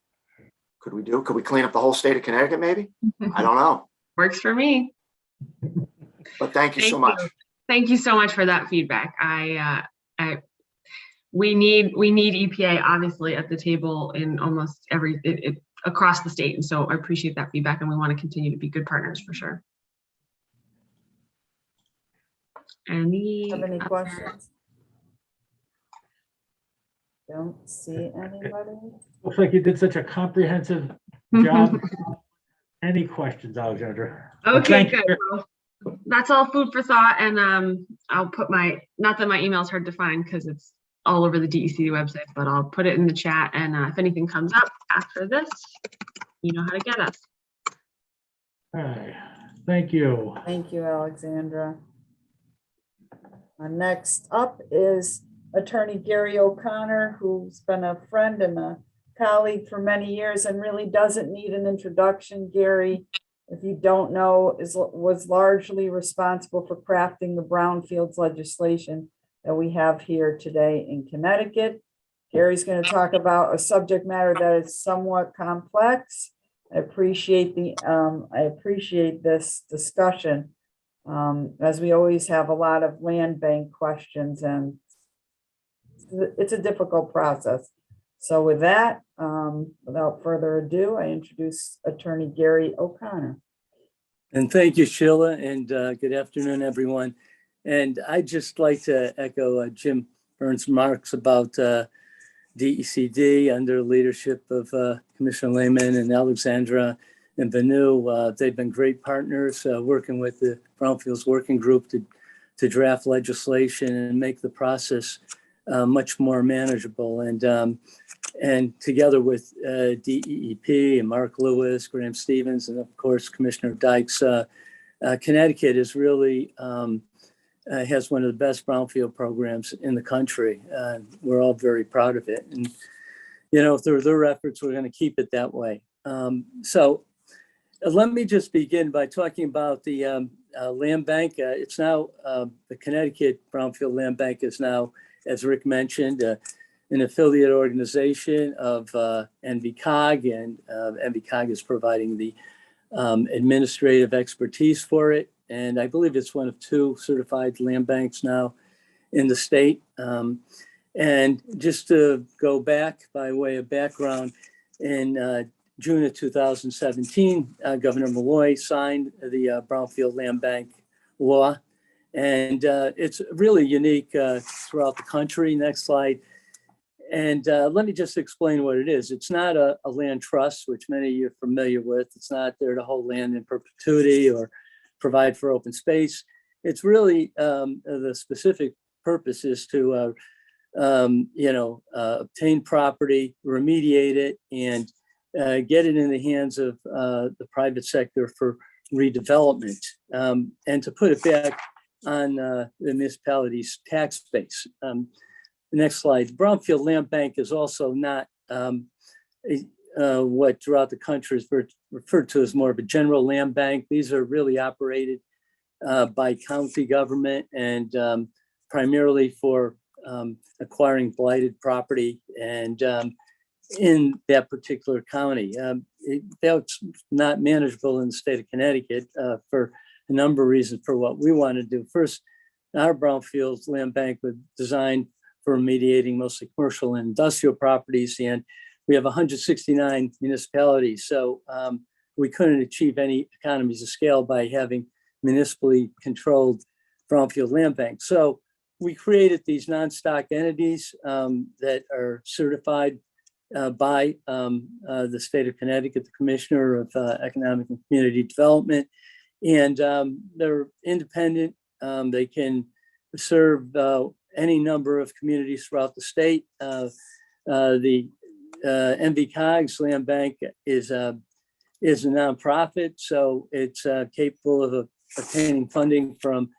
could we clean up the whole state of Connecticut maybe? I don't know. Works for me. But thank you so much. Thank you so much for that feedback. We need EPA obviously at the table in almost across the state. And so I appreciate that feedback, and we want to continue to be good partners for sure. Have any questions? Don't see anybody. Looks like you did such a comprehensive job. Any questions, Alexandra? Okay, good. Well, that's all food for thought. And I'll put not that my email is hard to find because it's all over the DEC website, but I'll put it in the chat. And if anything comes up after this, you know how to get us. All right. Thank you. Thank you, Alexandra. Next up is Attorney Gary O'Connor, who's been a friend and a colleague for many years and really doesn't need an introduction. Gary, if you don't know, was largely responsible for crafting the Brownfields legislation that we have here today in Connecticut. Gary's going to talk about a subject matter that is somewhat complex. I appreciate this discussion. As we always have a lot of land bank questions, and it's a difficult process. So with that, without further ado, I introduce Attorney Gary O'Connor. And thank you, Sheila, and good afternoon, everyone. And I'd just like to echo Jim Byrne's remarks about DECD under leadership of Commissioner Lehman and Alexandra and Banu. They've been great partners working with the Brownfields Working Group to draft legislation and make the process much more manageable. And together with DEEP and Mark Lewis, Graham Stevens, and of course, Commissioner Dykes, Connecticut is really has one of the best brownfield programs in the country. We're all very proud of it. And, you know, through their efforts, we're going to keep it that way. So let me just begin by talking about the land bank. It's now, the Connecticut Brownfield Land Bank is now, as Rick mentioned, an affiliate organization of NVCOG, and NVCOG is providing the administrative expertise for it. And I believe it's one of 2 certified land banks now in the state. And just to go back by way of background, in June of 2017, Governor Malloy signed the Brownfield Land Bank law. And it's really unique throughout the country. Next slide. And let me just explain what it is. It's not a land trust, which many of you are familiar with. It's not there to hold land in perpetuity or provide for open space. It's really the specific purpose is to, obtain property, remediate it, and get it in the hands of the private sector for redevelopment, and to put it back on the municipality's tax base. Next slide. Brownfield Land Bank is also not what throughout the country is referred to as more of a general land bank. These are really operated by county government and primarily for acquiring blighted property and in that particular county. That's not manageable in the state of Connecticut for a number of reasons for what we want to do. First, our Brownfields Land Bank was designed for remediating mostly commercial and industrial properties, and we have 169 municipalities. So we couldn't achieve any economies of scale by having municipally controlled Brownfield Land Bank. So we created these non-stock entities that are certified by the state of Connecticut, the Commissioner of Economic and Community Development. And they're independent. They can serve any number of communities throughout the state. The NVCOG's Land Bank is a nonprofit, so it's capable of obtaining funding from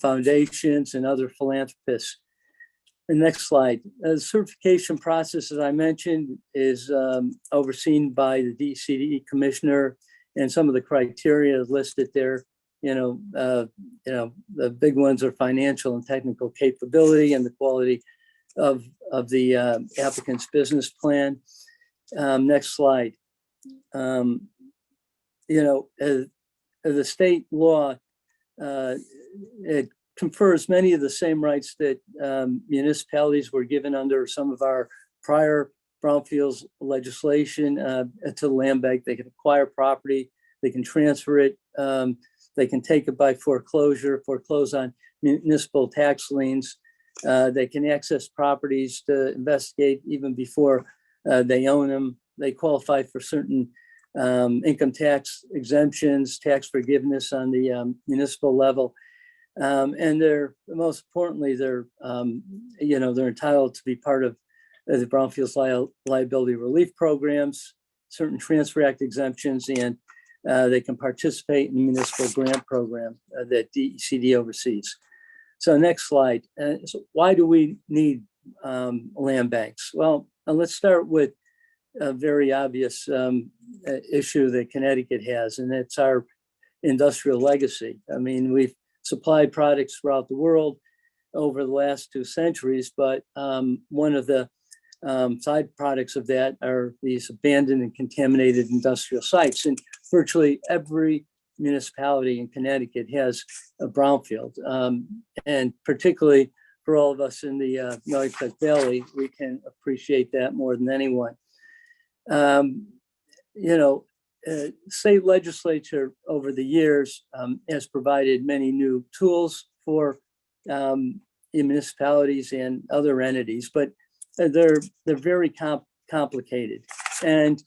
foundations and other philanthropists. The next slide. The certification process, as I mentioned, is overseen by the DCD commissioner, and some of the criteria listed there. The big ones are financial and technical capability and the quality of the applicant's business plan. Next slide. The state law, it confers many of the same rights that municipalities were given under some of our prior Brownfields legislation to the land bank. They can acquire property, they can transfer it, they can take it by foreclosure, foreclose on municipal tax liens. They can access properties to investigate even before they own them. They qualify for certain income tax exemptions, tax forgiveness on the municipal level. And they're, most importantly, they're entitled to be part of the Brownfields liability relief programs, certain Transfer Act exemptions, and they can participate in the municipal grant program that DCD oversees. So next slide. So why do we need land banks? Well, let's start with a very obvious issue that Connecticut has, and it's our industrial legacy. I mean, we've supplied products throughout the world over the last 2 centuries, but one of the side products of that are these abandoned and contaminated industrial sites. And virtually every municipality in Connecticut has a brownfield. And particularly for all of us in the Noatak Valley, we can appreciate that more than anyone. State legislature over the years has provided many new tools for municipalities and other entities, but they're very complicated. And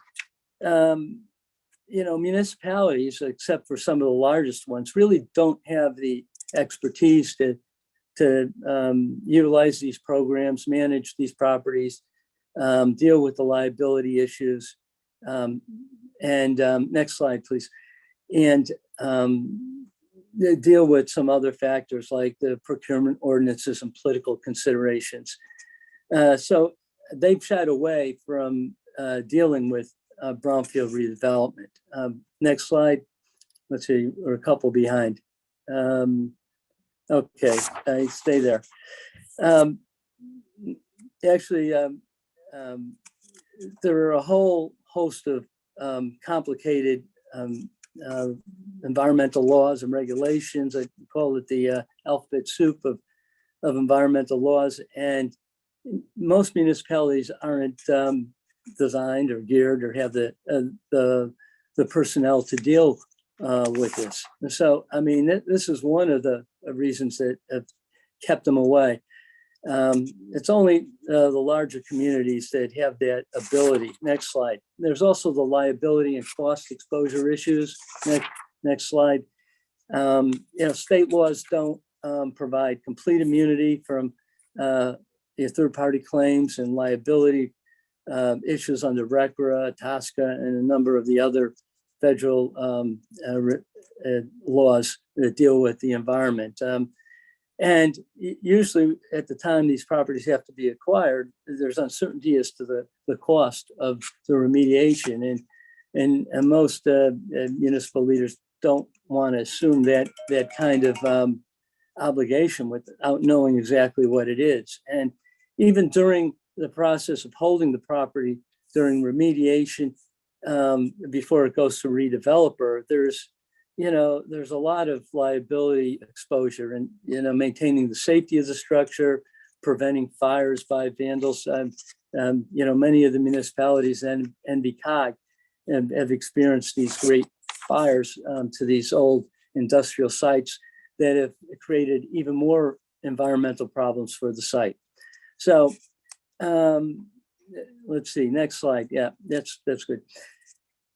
municipalities, except for some of the largest ones, really don't have the expertise to utilize these programs, manage these properties, deal with the liability issues. Next slide, please. And they deal with some other factors like the procurement ordinances and political considerations. So they've shied away from dealing with brownfield redevelopment. Next slide. Let's see, we're a couple behind. Okay, I stay there. Actually, there are a whole host of complicated environmental laws and regulations. I call it the alphabet soup of environmental laws, and most municipalities aren't designed or geared or have the personnel to deal with this. And so, I mean, this is one of the reasons that have kept them away. It's only the larger communities that have that ability. Next slide. There's also the liability and cost exposure issues. Next slide. State laws don't provide complete immunity from third-party claims and liability issues under RECRA, TSCA, and a number of the other federal laws that deal with the environment. And usually at the time these properties have to be acquired, there's uncertainty as to the cost of the remediation. And most municipal leaders don't want to assume that kind of obligation without knowing exactly what it is. And even during the process of holding the property during remediation, before it goes to redeveloper, there's a lot of liability exposure and, maintaining the safety of the structure, preventing fires by vandals. Many of the municipalities and NBCOG have experienced these great fires to these old industrial sites that have created even more environmental problems for the site. So let's see, next slide. Yeah, that's good.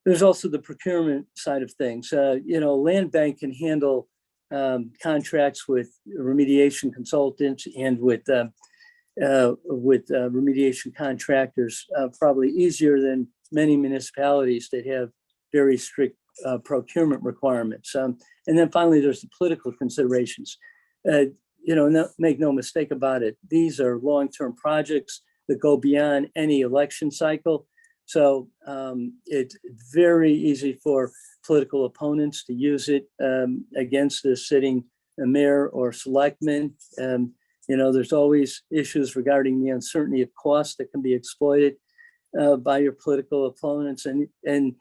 There's also the procurement side of things. Land bank can handle contracts with remediation consultants and with remediation contractors probably easier than many municipalities that have very strict procurement requirements. And then finally, there's the political considerations. Make no mistake about it. These are long-term projects that go beyond any election cycle. So it's very easy for political opponents to use it against the sitting mayor or selectman. There's always issues regarding the uncertainty of cost that can be exploited by your political opponents. And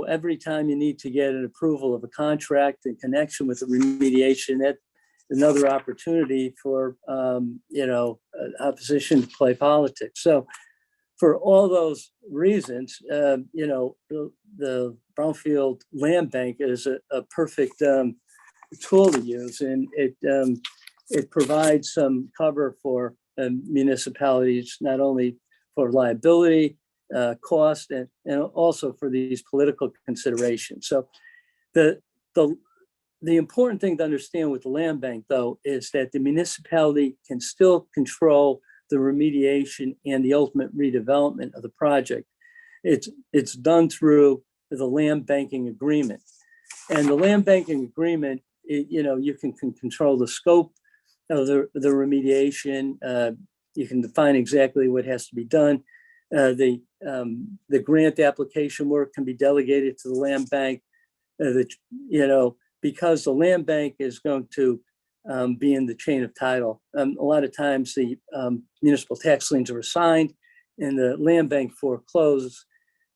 every time you need to get an approval of a contract in connection with the remediation, that's another opportunity for, opposition to play politics. So for all those reasons, the Brownfield Land Bank is a perfect tool to use, and it provides some cover for municipalities, not only for liability, cost, and also for these political considerations. So the important thing to understand with the land bank, though, is that the municipality can still control the remediation and the ultimate redevelopment of the project. It's done through the land banking agreement. And the land banking agreement, you can control the scope of the remediation. You can define exactly what has to be done. The grant application work can be delegated to the land bank. Because the land bank is going to be in the chain of title. A lot of times the municipal tax liens are assigned and the land bank forecloses.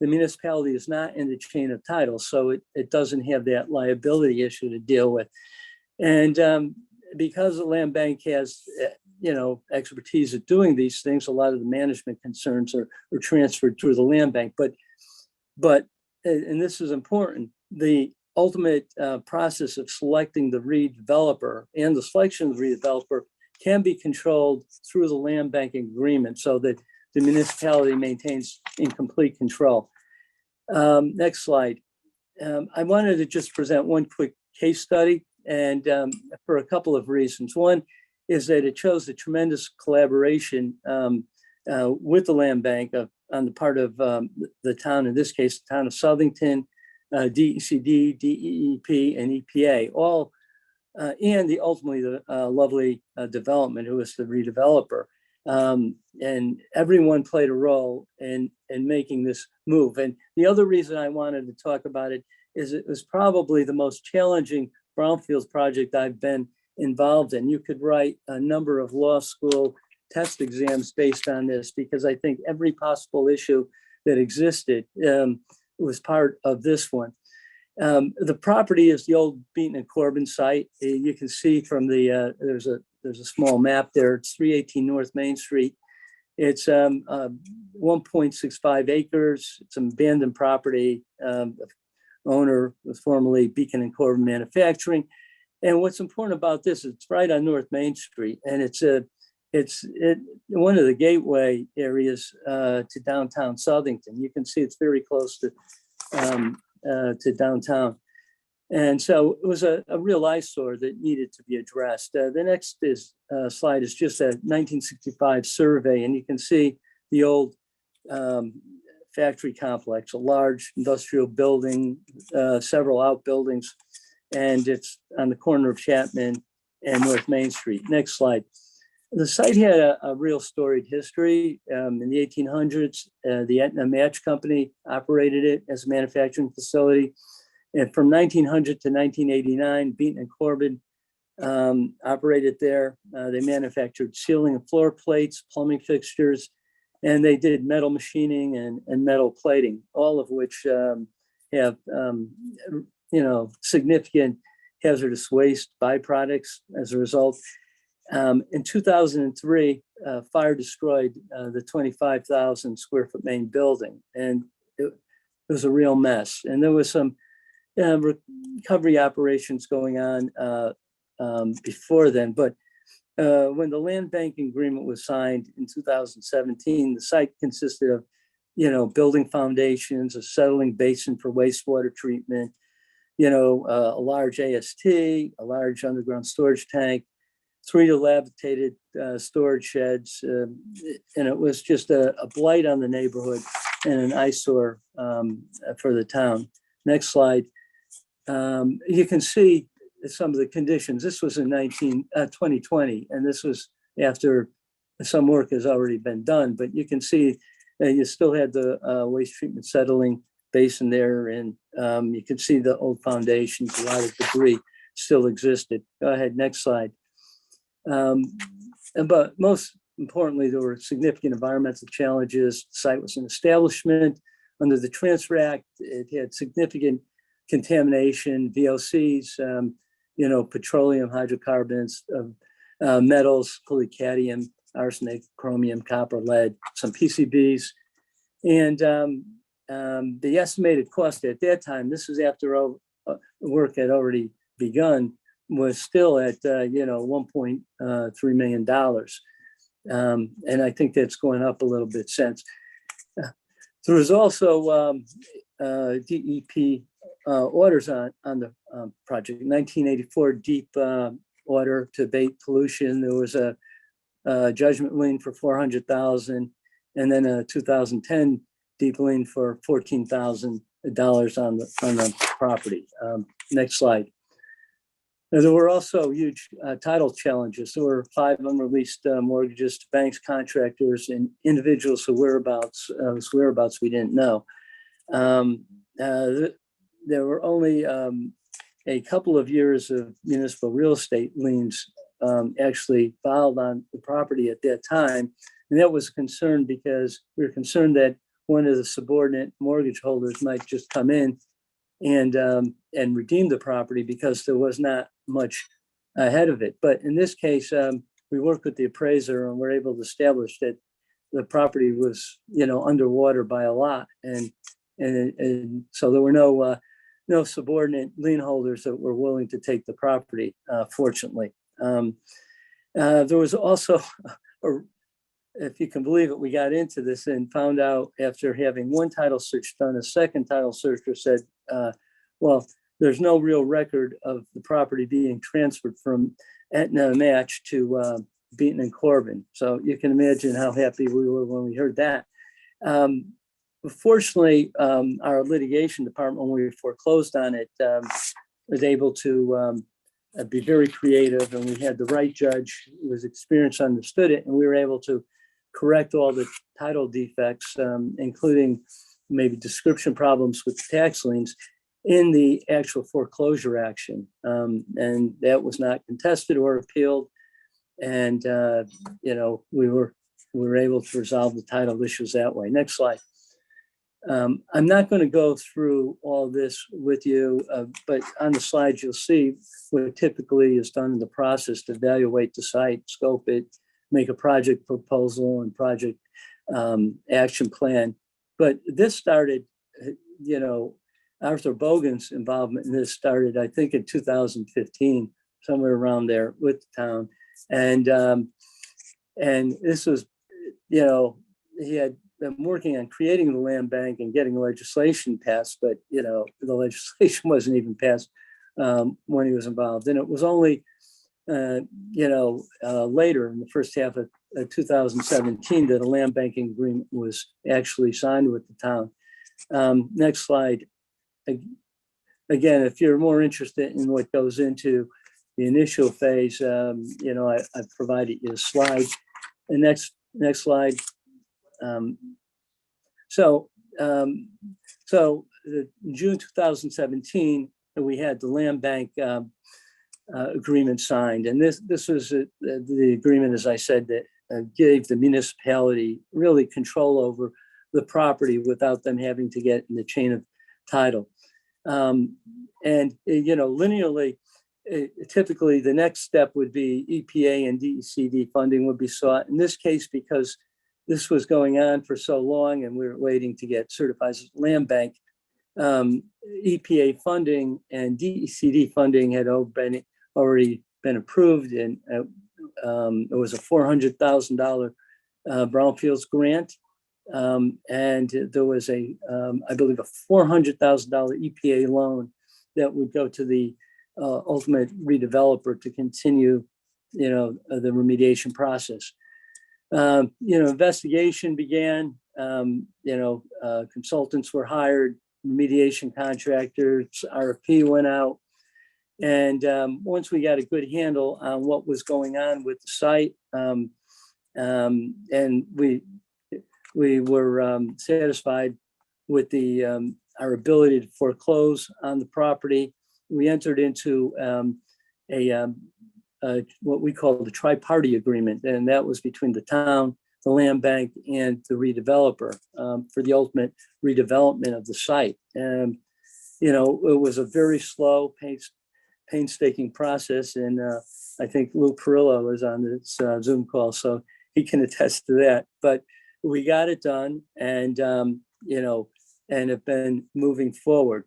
The municipality is not in the chain of title, so it doesn't have that liability issue to deal with. And because the land bank has, expertise at doing these things, a lot of the management concerns are transferred through the land bank. But and this is important, the ultimate process of selecting the redeveloper and the selection of the redeveloper can be controlled through the land banking agreement so that the municipality maintains in complete control. Next slide. I wanted to just present one quick case study, and for a couple of reasons. One is that it shows a tremendous collaboration with the land bank on the part of the town, in this case, the town of Southington, DECD, DEEP, and EPA, all, and ultimately the lovely development, who is the redeveloper. And everyone played a role in making this move. And the other reason I wanted to talk about it is it was probably the most challenging Brownfields project I've been involved in. You could write a number of law school test exams based on this, because I think every possible issue that existed was part of this one. The property is the old Beaton and Corbin site. You can see from the, there's a small map there. It's 318 North Main Street. It's 1.65 acres. It's an abandoned property. Owner was formerly Beacon and Corbin Manufacturing. And what's important about this, it's right on North Main Street, and it's one of the gateway areas to downtown Southington. You can see it's very close to downtown. And so it was a real eyesore that needed to be addressed. The next slide is just a 1965 survey, and you can see the old factory complex, a large industrial building, several outbuildings, and it's on the corner of Chapman and North Main Street. Next slide. The site had a real storied history. In the 1800s, the Aetna Match Company operated it as a manufacturing facility. And from 1900 to 1989, Beaton and Corbin operated there. They manufactured ceiling and floor plates, plumbing fixtures, and they did metal machining and metal plating, all of which have significant hazardous waste byproducts as a result. In 2003, fire destroyed the 25,000 square foot main building, and it was a real mess. And there was some recovery operations going on before then. But when the land banking agreement was signed in 2017, the site consisted of, building foundations, a settling basin for wastewater treatment, a large AST, a large underground storage tank, 3 dilapidated storage sheds, and it was just a blight on the neighborhood and an eyesore for the town. Next slide. You can see some of the conditions. This was in 2020, and this was after some work has already been done, but you can see you still had the waste treatment settling basin there, and you can see the old foundations, a lot of debris still existed. Go ahead, next slide. But most importantly, there were significant environmental challenges. The site was an establishment under the Transfer Act. It had significant contamination, VOCs, petroleum, hydrocarbons, metals, polycadmium, arsenic, chromium, copper, lead, some PCBs. And the estimated cost at that time, this was after work had already begun, was still at $1.3 million. And I think that's going up a little bit since. There was also DEP orders on the project. 1984 deep order to abate pollution. There was a judgment lien for $400,000, and then a 2010 deep lien for $14,000 on the property. Next slide. Now, there were also huge title challenges. There were 5 unreleased mortgages to banks, contractors, and individuals whose whereabouts we didn't know. There were only a couple of years of municipal real estate liens actually filed on the property at that time. And that was a concern because we were concerned that one of the subordinate mortgage holders might just come in and redeem the property because there was not much ahead of it. But in this case, we worked with the appraiser and were able to establish that the property was, underwater by a lot. And so there were no no subordinate lien holders that were willing to take the property, fortunately. There was also, if you can believe it, we got into this and found out after having one title search done, a second title searcher said, well, there's no real record of the property being transferred from Aetna Match to Beaton and Corbin. So you can imagine how happy we were when we heard that. Fortunately, our litigation department, when we foreclosed on it, was able to be very creative, and we had the right judge who was experienced, understood it, and we were able to correct all the title defects, including maybe description problems with tax liens in the actual foreclosure action. And that was not contested or appealed. And, we were able to resolve the title issues that way. Next slide. I'm not going to go through all this with you, but on the slides, you'll see what typically is done in the process to evaluate the site, scope it, make a project proposal and project action plan. But this started, Arthur Bogan's involvement in this started, I think, in 2015, somewhere around there with the town. And this was, he had been working on creating the land bank and getting legislation passed, but, the legislation wasn't even passed when he was involved. And it was only, later in the first half of 2017 that a land banking agreement was actually signed with the town. Next slide. Again, if you're more interested in what goes into the initial phase, I've provided you a slide. And next slide. So June 2017, we had the land bank agreement signed, and this was the agreement, as I said, that gave the municipality really control over the property without them having to get in the chain of title. Linearly, typically the next step would be EPA and DECD funding would be sought. In this case, because this was going on for so long and we were waiting to get certified as a land bank, EPA funding and DECD funding had already been approved, and it was a $400,000 Brownfields grant. And there was I believe, a $400,000 EPA loan that would go to the ultimate redeveloper to continue, the remediation process. Investigation began, consultants were hired, remediation contractors, RFP went out. And once we got a good handle on what was going on with the site, and we were satisfied with our ability to foreclose on the property, we entered into what we call the tri-party agreement, and that was between the town, the land bank, and the redeveloper for the ultimate redevelopment of the site. And it was a very slow, painstaking process, and I think Lou Perillo was on this Zoom call, so he can attest to that. But we got it done, and and have been moving forward.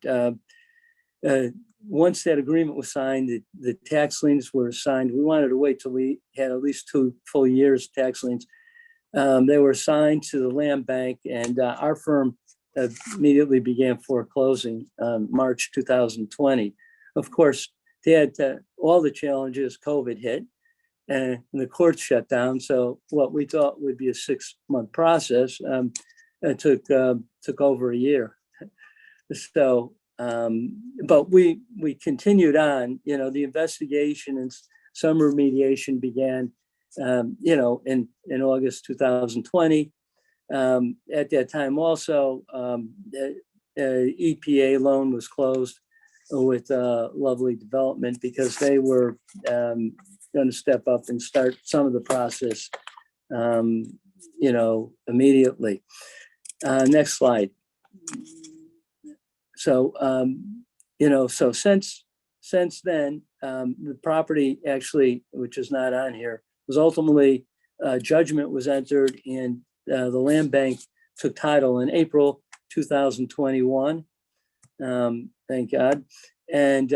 Once that agreement was signed, the tax liens were signed. We wanted to wait till we had at least 2 full years tax liens. They were assigned to the land bank, and our firm immediately began foreclosing March 2020. Of course, they had all the challenges. COVID hit, and the courts shut down. So what we thought would be a 6-month process, it took over a year. So, but we continued on. The investigation and some remediation began, in August 2020. At that time, also, EPA loan was closed with Lovely Development because they were going to step up and start some of the process, immediately. Next slide. So, so since then, the property actually, which is not on here, was ultimately, judgment was entered, and the land bank took title in April 2021. thank God. And,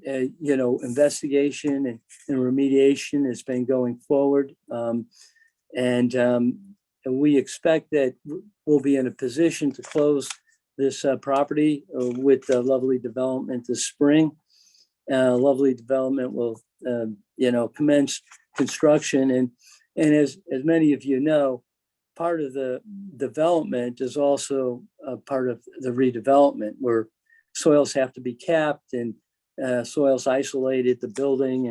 investigation and remediation has been going forward. And we expect that we'll be in a position to close this property with Lovely Development this spring. Lovely Development will, commence construction. And as many of you know, part of the development is also a part of the redevelopment, where soils have to be capped and soils isolated, the building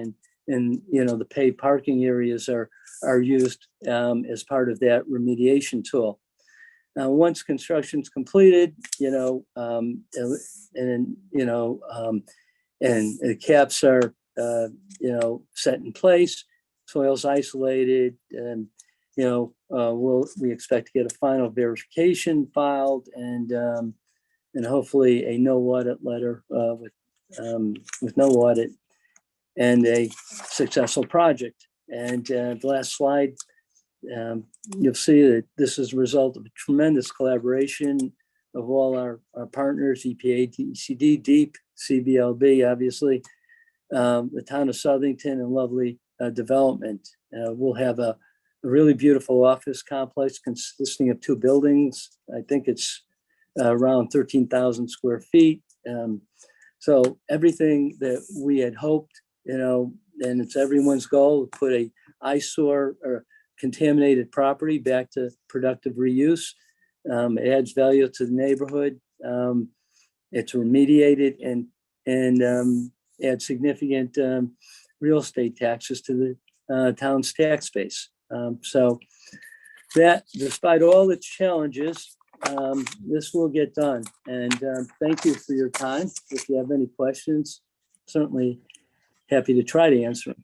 and the paid parking areas are used as part of that remediation tool. Now, once construction's completed, and the caps are, set in place, soils isolated, and, we expect to get a final verification filed and hopefully a no audit letter with no audit and a successful project. And the last slide, you'll see that this is a result of a tremendous collaboration of all our partners, EPA, DECD, DEEP, CBLB, obviously, the town of Southington, and Lovely Development. We'll have a really beautiful office complex consisting of 2 buildings. I think it's around 13,000 square feet. So everything that we had hoped, and it's everyone's goal to put a eyesore or contaminated property back to productive reuse. It adds value to the neighborhood. It's remediated and adds significant real estate taxes to the town's tax base. So that, despite all its challenges, this will get done. And thank you for your time. If you have any questions, certainly happy to try to answer them.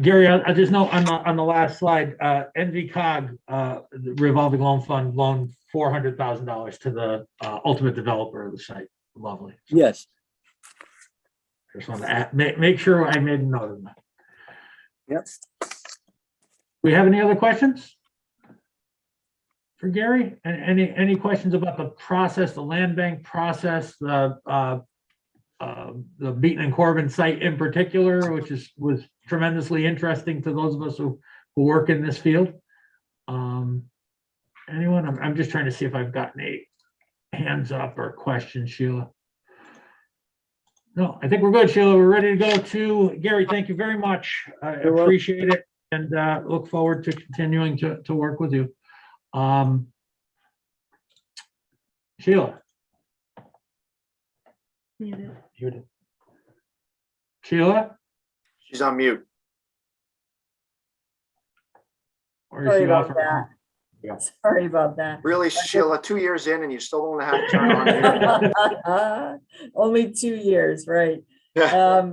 Gary, I just know on the last slide, NVCOG, the revolving loan fund loaned $400,000 to the ultimate developer of the site. Lovely. Yes. Just want to make sure I made a note of that. Yep. We have any other questions for Gary? Any questions about the process, the land bank process, the Beaton and Corbin site in particular, which was tremendously interesting to those of us who work in this field? Anyone? I'm just trying to see if I've gotten any hands up or questions, Sheila. No, I think we're good, Sheila. We're ready to go to Gary. Thank you very much. I appreciate it and look forward to continuing to work with you. Sheila. Muted. Sheila? She's on mute. Or is Sorry she about off her- that. Yeah. Sorry about that. Really, Sheila, 2 years in and you still don't know how to turn on. Only 2 years, right? Yeah.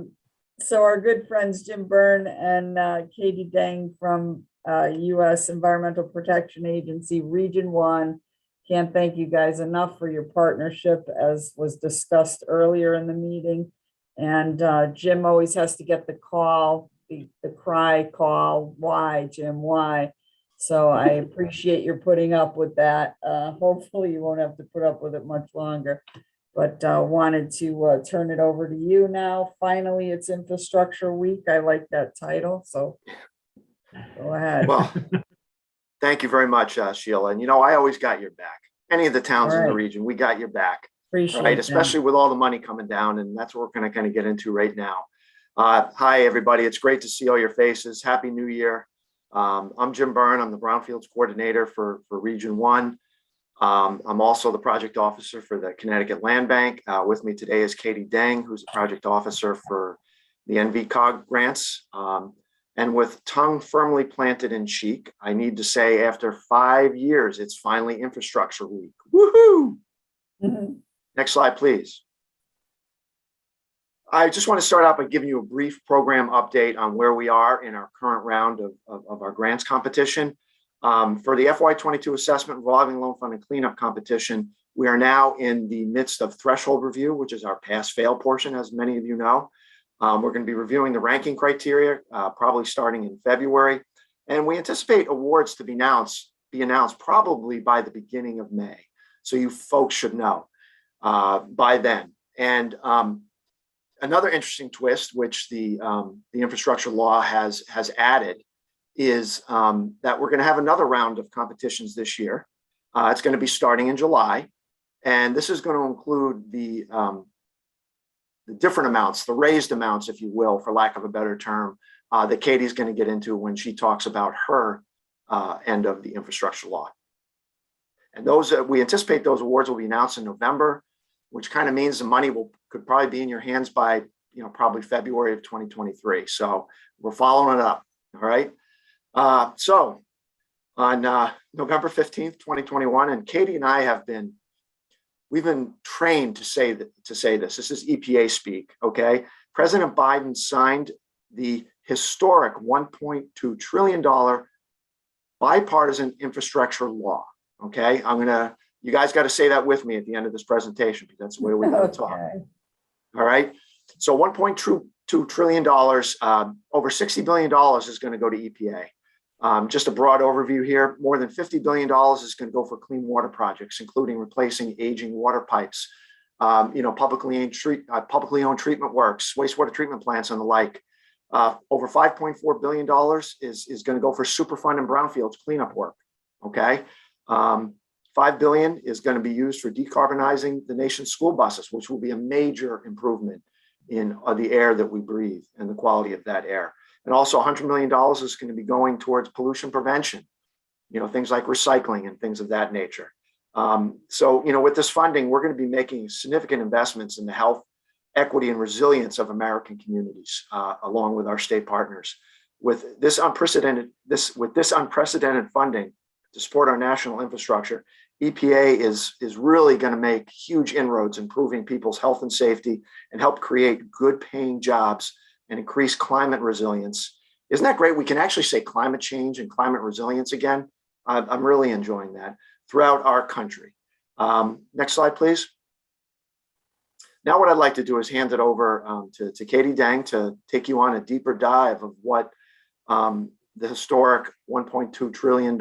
So our good friends, Jim Byrne and Katy Deng from U.S. Environmental Protection Agency, Region 1. Can't thank you guys enough for your partnership, as was discussed earlier in the meeting. And Jim always has to get the call, the cry call, why, Jim, why? So I appreciate your putting up with that. Hopefully you won't have to put up with it much longer. But wanted to turn it over to you now. Finally, it's Infrastructure Week. I like that title, so go ahead. Well, thank you very much, Sheila. And I always got your back. Any of the towns in the region, we got your back. Appreciate right? that. Especially with all the money coming down, and that's what we're going to kind of get into right now. Hi, everybody. It's great to see all your faces. Happy New Year. I'm Jim Byrne. I'm the Brownfields coordinator for Region 1. I'm also the project officer for the Connecticut Land Bank. With me today is Katy Deng, who's the project officer for the NVCOG grants. And with tongue firmly planted in cheek, I need to say after 5 years, it's finally Infrastructure Week. Woohoo! Mm-hmm. Next slide, please. I just want to start out by giving you a brief program update on where we are in our current round of our grants competition. For the FY22 assessment revolving loan fund and cleanup competition, we are now in the midst of threshold review, which is our pass-fail portion, as many of you know. We're going to be reviewing the ranking criteria, probably starting in February. And we anticipate awards to be announced probably by the beginning of May. So you folks should know. by then. And another interesting twist, which the infrastructure law has added, is that we're going to have another round of competitions this year. It's going to be starting in July, and this is going to include the different amounts, the raised amounts, if you will, for lack of a better term, that Katy's going to get into when she talks about her end of the infrastructure law. And those we anticipate those awards will be announced in November, which kind of means the money could probably be in your hands by, probably February of 2023. So we're following it up. All right. So on November 15th, 2021, and Katy and I we've been trained to say this. This is EPA speak. Okay. President Biden signed the historic $1.2 trillion bipartisan infrastructure law. Okay. You guys got to say that with me at the end of this presentation, because that's the way we're going to talk. All right. So $1.2 trillion, over $60 billion is going to go to EPA. Just a broad overview here. More than $50 billion is going to go for clean water projects, including replacing aging water pipes, publicly owned treatment works, wastewater treatment plants, and the like. Over $5.4 billion is going to go for Superfund and Brownfields cleanup work. Okay. $5 billion is going to be used for decarbonizing the nation's school buses, which will be a major improvement in the air that we breathe and the quality of that air. And also $100 million is going to be going towards pollution prevention, things like recycling and things of that nature. So, with this funding, we're going to be making significant investments in the health, equity, and resilience of American communities, along with our state partners. With this unprecedented funding to support our national infrastructure, EPA is really going to make huge inroads improving people's health and safety and help create good paying jobs and increase climate resilience. Isn't that great? We can actually say climate change and climate resilience again. I'm really enjoying that throughout our country. Next slide, please. Now what I'd like to do is hand it over to Katy Deng to take you on a deeper dive of what the historic $1.2 trillion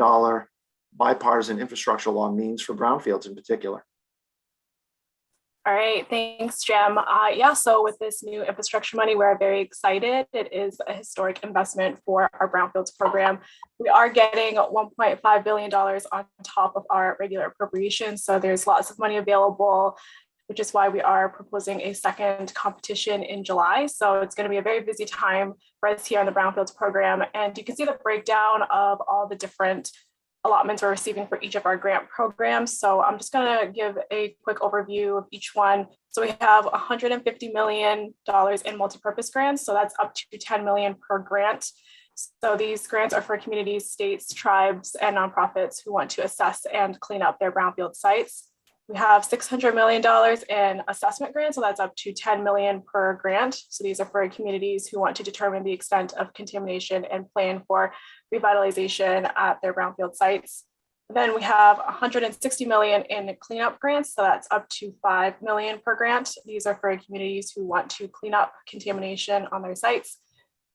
bipartisan infrastructure law means for brownfields in particular. All right, thanks, Jim. So with this new infrastructure money, we're very excited. It is a historic investment for our Brownfields program. We are getting $1.5 billion on top of our regular appropriations. So there's lots of money available, which is why we are proposing a second competition in July. So it's going to be a very busy time for us here on the Brownfields program. And you can see the breakdown of all the different allotments we're receiving for each of our grant programs. So I'm just going to give a quick overview of each one. So we have $150 million in multipurpose grants. So that's up to $10 million per grant. So these grants are for communities, states, tribes, and nonprofits who want to assess and clean up their brownfield sites. We have $600 million in assessment grants, so that's up to $10 million per grant. So these are for communities who want to determine the extent of contamination and plan for revitalization at their brownfield sites. Then we have $160 million in cleanup grants, so that's up to $5 million per grant. These are for communities who want to clean up contamination on their sites.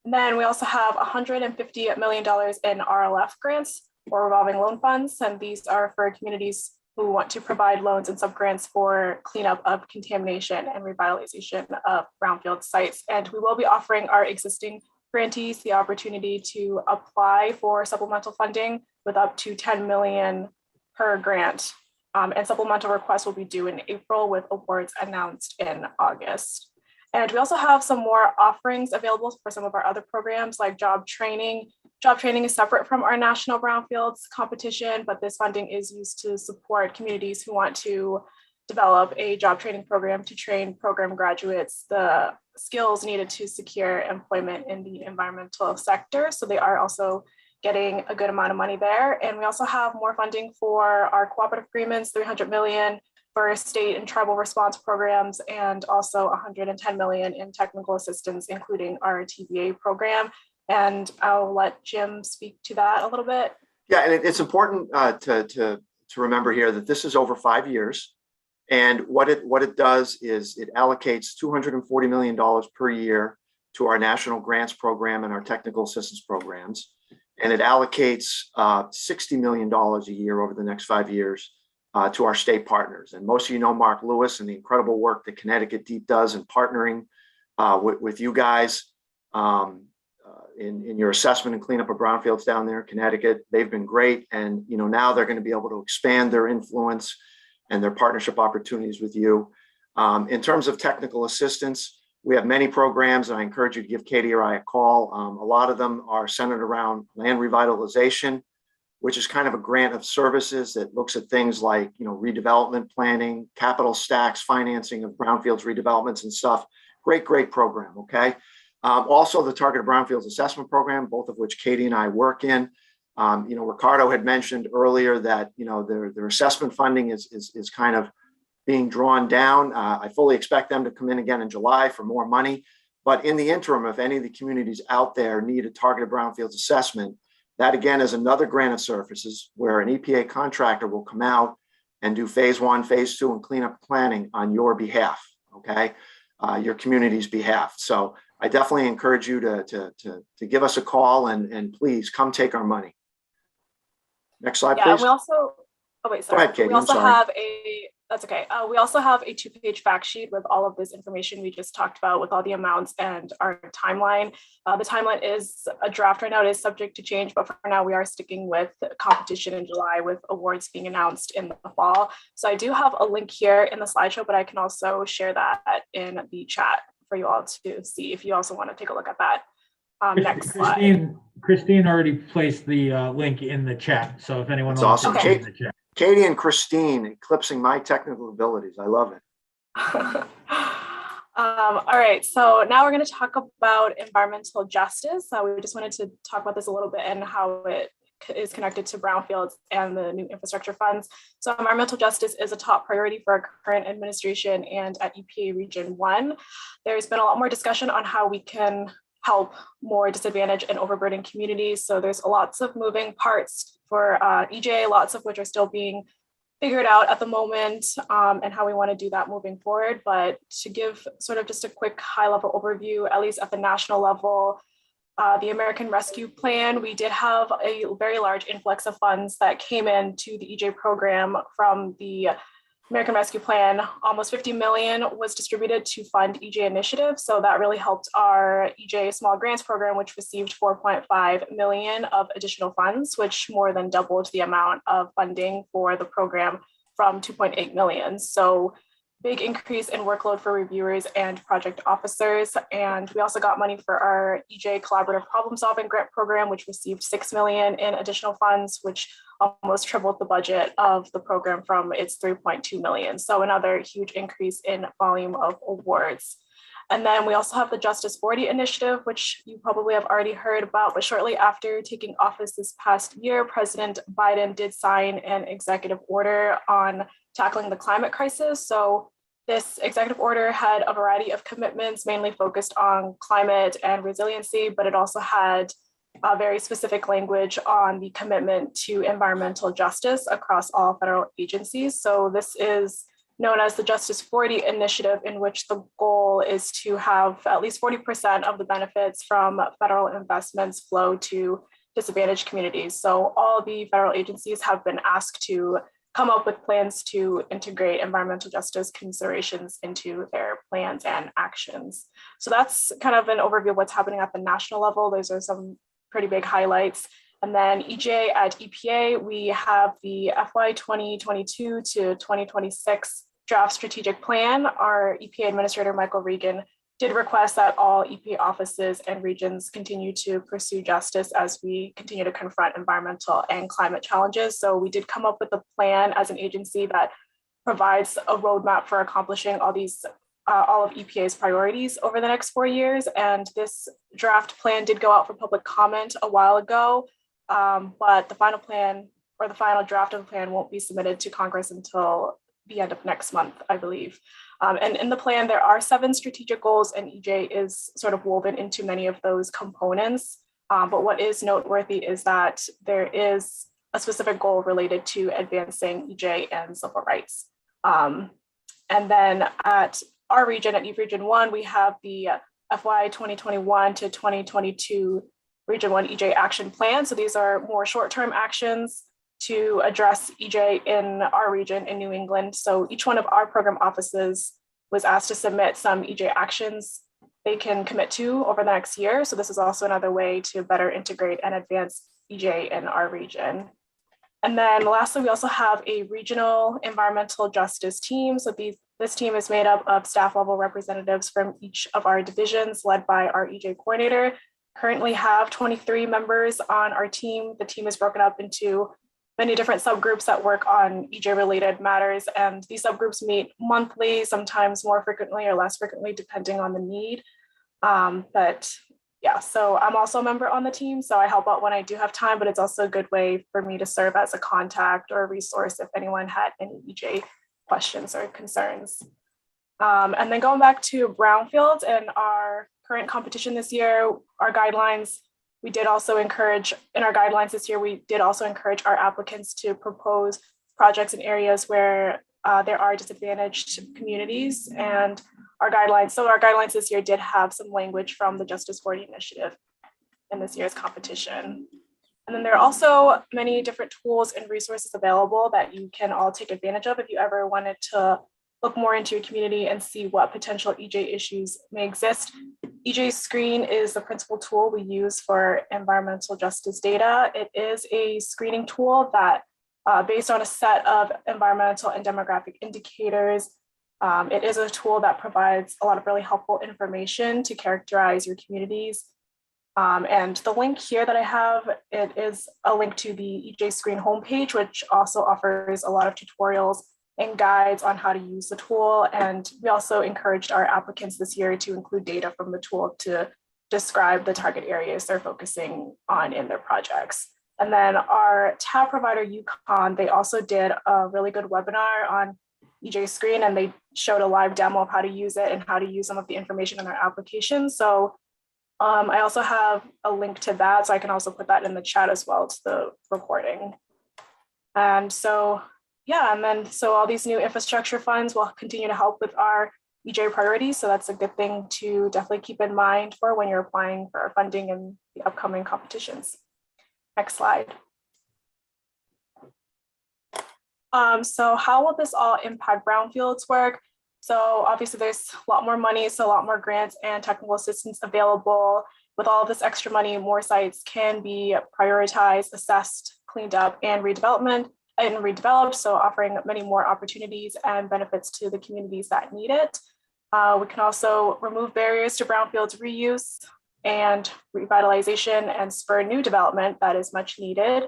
And then we also have $150 million in RLF grants, or revolving loan funds, and these are for communities who want to provide loans and subgrants for cleanup of contamination and revitalization of brownfield sites. And we will be offering our existing grantees the opportunity to apply for supplemental funding with up to $10 million per grant. And supplemental requests will be due in April, with awards announced in August. And we also have some more offerings available for some of our other programs, like job training. Job training is separate from our national brownfields competition, but this funding is used to support communities who want to develop a job training program to train program graduates the skills needed to secure employment in the environmental sector. So they are also getting a good amount of money there. And we also have more funding for our cooperative agreements, $300 million for state and tribal response programs, and also $110 million in technical assistance, including our TBA program. And I'll let Jim speak to that a little bit. Yeah, and it's important to remember here that this is over 5 years. And what it does is it allocates $240 million per year to our national grants program and our technical assistance programs. And it allocates $60 million a year over the next 5 years to our state partners. And most of you know Mark Lewis and the incredible work that Connecticut Deep does in partnering with you guys in your assessment and cleanup of brownfields down there in Connecticut. They've been great. And now they're going to be able to expand their influence and their partnership opportunities with you. In terms of technical assistance, we have many programs, and I encourage you to give Katy or I a call. A lot of them are centered around land revitalization, which is kind of a grant of services that looks at things like, redevelopment planning, capital stacks, financing of brownfields redevelopments and stuff. Great program, okay? Also the Targeted Brownfields Assessment Program, both of which Katy and I work in. Ricardo had mentioned earlier that, their assessment funding is kind of being drawn down. I fully expect them to come in again in July for more money. But in the interim, if any of the communities out there need a targeted brownfields assessment, that again is another grant of services where an EPA contractor will come out and do phase 1, phase 2, and cleanup planning on your behalf, okay? Your community's behalf. So I definitely encourage you to give us a call and please come take our money. Next slide, please. We also, oh wait, sorry. Go ahead, Katy, we also I'm sorry. have that's okay. We also have a 2-page fact sheet with all of this information we just talked about, with all the amounts and our timeline. The timeline is a draft right now. It is subject to change, but for now we are sticking with competition in July, with awards being announced in the fall. So I do have a link here in the slideshow, but I can also share that in the chat for you all to see if you also want to take a look at that. Next slide. Christine already placed the link in the chat. So if anyone That's wants awesome. to see in the chat. Katy and Christine eclipsing my technical abilities. I love it. All right, so now we're going to talk about environmental justice. We just wanted to talk about this a little bit and how it is connected to brownfields and the new infrastructure funds. So environmental justice is a top priority for our current administration and at EPA Region 1. There's been a lot more discussion on how we can help more disadvantaged and overburdened communities. So there's lots of moving parts for EJ, lots of which are still being figured out at the moment, and how we want to do that moving forward. But to give sort of just a quick high-level overview, at least at the national level, the American Rescue Plan, we did have a very large influx of funds that came into the EJ program from the American Rescue Plan. Almost 50 million was distributed to fund EJ initiatives. So that really helped our EJ Small Grants Program, which received 4.5 million of additional funds, which more than doubled the amount of funding for the program from 2.8 million. So big increase in workload for reviewers and project officers. And we also got money for our EJ Collaborative Problem Solving Grant Program, which received 6 million in additional funds, which almost tripled the budget of the program from its 3.2 million. So another huge increase in volume of awards. And then we also have the Justice 40 initiative, which you probably have already heard about, but shortly after taking office this past year, President Biden did sign an executive order on tackling the climate crisis. So this executive order had a variety of commitments, mainly focused on climate and resiliency, but it also had a very specific language on the commitment to environmental justice across all federal agencies. So this is known as the Justice 40 initiative, in which the goal is to have at least 40% of the benefits from federal investments flow to disadvantaged communities. So all the federal agencies have been asked to come up with plans to integrate environmental justice considerations into their plans and actions. So that's kind of an overview of what's happening at the national level. Those are some pretty big highlights. And then EJ at EPA, we have the FY 2022 to 2026 draft strategic plan. Our EPA Administrator, Michael Regan, did request that all EPA offices and regions continue to pursue justice as we continue to confront environmental and climate challenges. So we did come up with a plan as an agency that provides a roadmap for accomplishing all of EPA's priorities over the next 4 years. And this draft plan did go out for public comment a while ago, but the final plan or the final draft of the plan won't be submitted to Congress until the end of next month, I believe. And in the plan, there are 7 strategic goals, and EJ is sort of woven into many of those components. But what is noteworthy is that there is a specific goal related to advancing EJ and civil rights. And then at our region, at Region 1, we have the FY 2021 to 2022 Region 1 EJ Action Plan. So these are more short-term actions to address EJ in our region in New England. So each one of our program offices was asked to submit some EJ actions they can commit to over the next year. So this is also another way to better integrate and advance EJ in our region. And then lastly, we also have a regional environmental justice team. So this team is made up of staff level representatives from each of our divisions led by our EJ coordinator. Currently have 23 members on our team. The team is broken up into many different subgroups that work on EJ related matters. And these subgroups meet monthly, sometimes more frequently or less frequently, depending on the need. But yeah, so I'm also a member on the team. So I help out when I do have time, but it's also a good way for me to serve as a contact or a resource if anyone had any EJ questions or concerns. And then going back to Brownfields and our current competition this year, our guidelines, we did also encourage, in our guidelines this year, we did also encourage our applicants to propose projects in areas where there are disadvantaged communities. And our guidelines this year did have some language from the Justice 40 initiative in this year's competition. And then there are also many different tools and resources available that you can all take advantage of if you ever wanted to look more into your community and see what potential EJ issues may exist. EJ Screen is the principal tool we use for environmental justice data. It is a screening tool that, based on a set of environmental and demographic indicators, it is a tool that provides a lot of really helpful information to characterize your communities. And the link here that I have, it is a link to the EJ Screen homepage, which also offers a lot of tutorials and guides on how to use the tool. And we also encouraged our applicants this year to include data from the tool to describe the target areas they're focusing on in their projects. And then our tab provider, UConn, they also did a really good webinar on EJ Screen, and they showed a live demo of how to use it and how to use some of the information in their application. So I also have a link to that, so I can also put that in the chat as well to the recording. And so, yeah, and then so all these new infrastructure funds will continue to help with our EJ priorities. So that's a good thing to definitely keep in mind for when you're applying for our funding in the upcoming competitions. Next slide. So how will this all impact Brownfields work? So obviously there's a lot more money, so a lot more grants and technical assistance available. With all of this extra money, more sites can be prioritized, assessed, cleaned up, and redeveloped, so offering many more opportunities and benefits to the communities that need it. We can also remove barriers to Brownfields reuse and revitalization and spur new development that is much needed.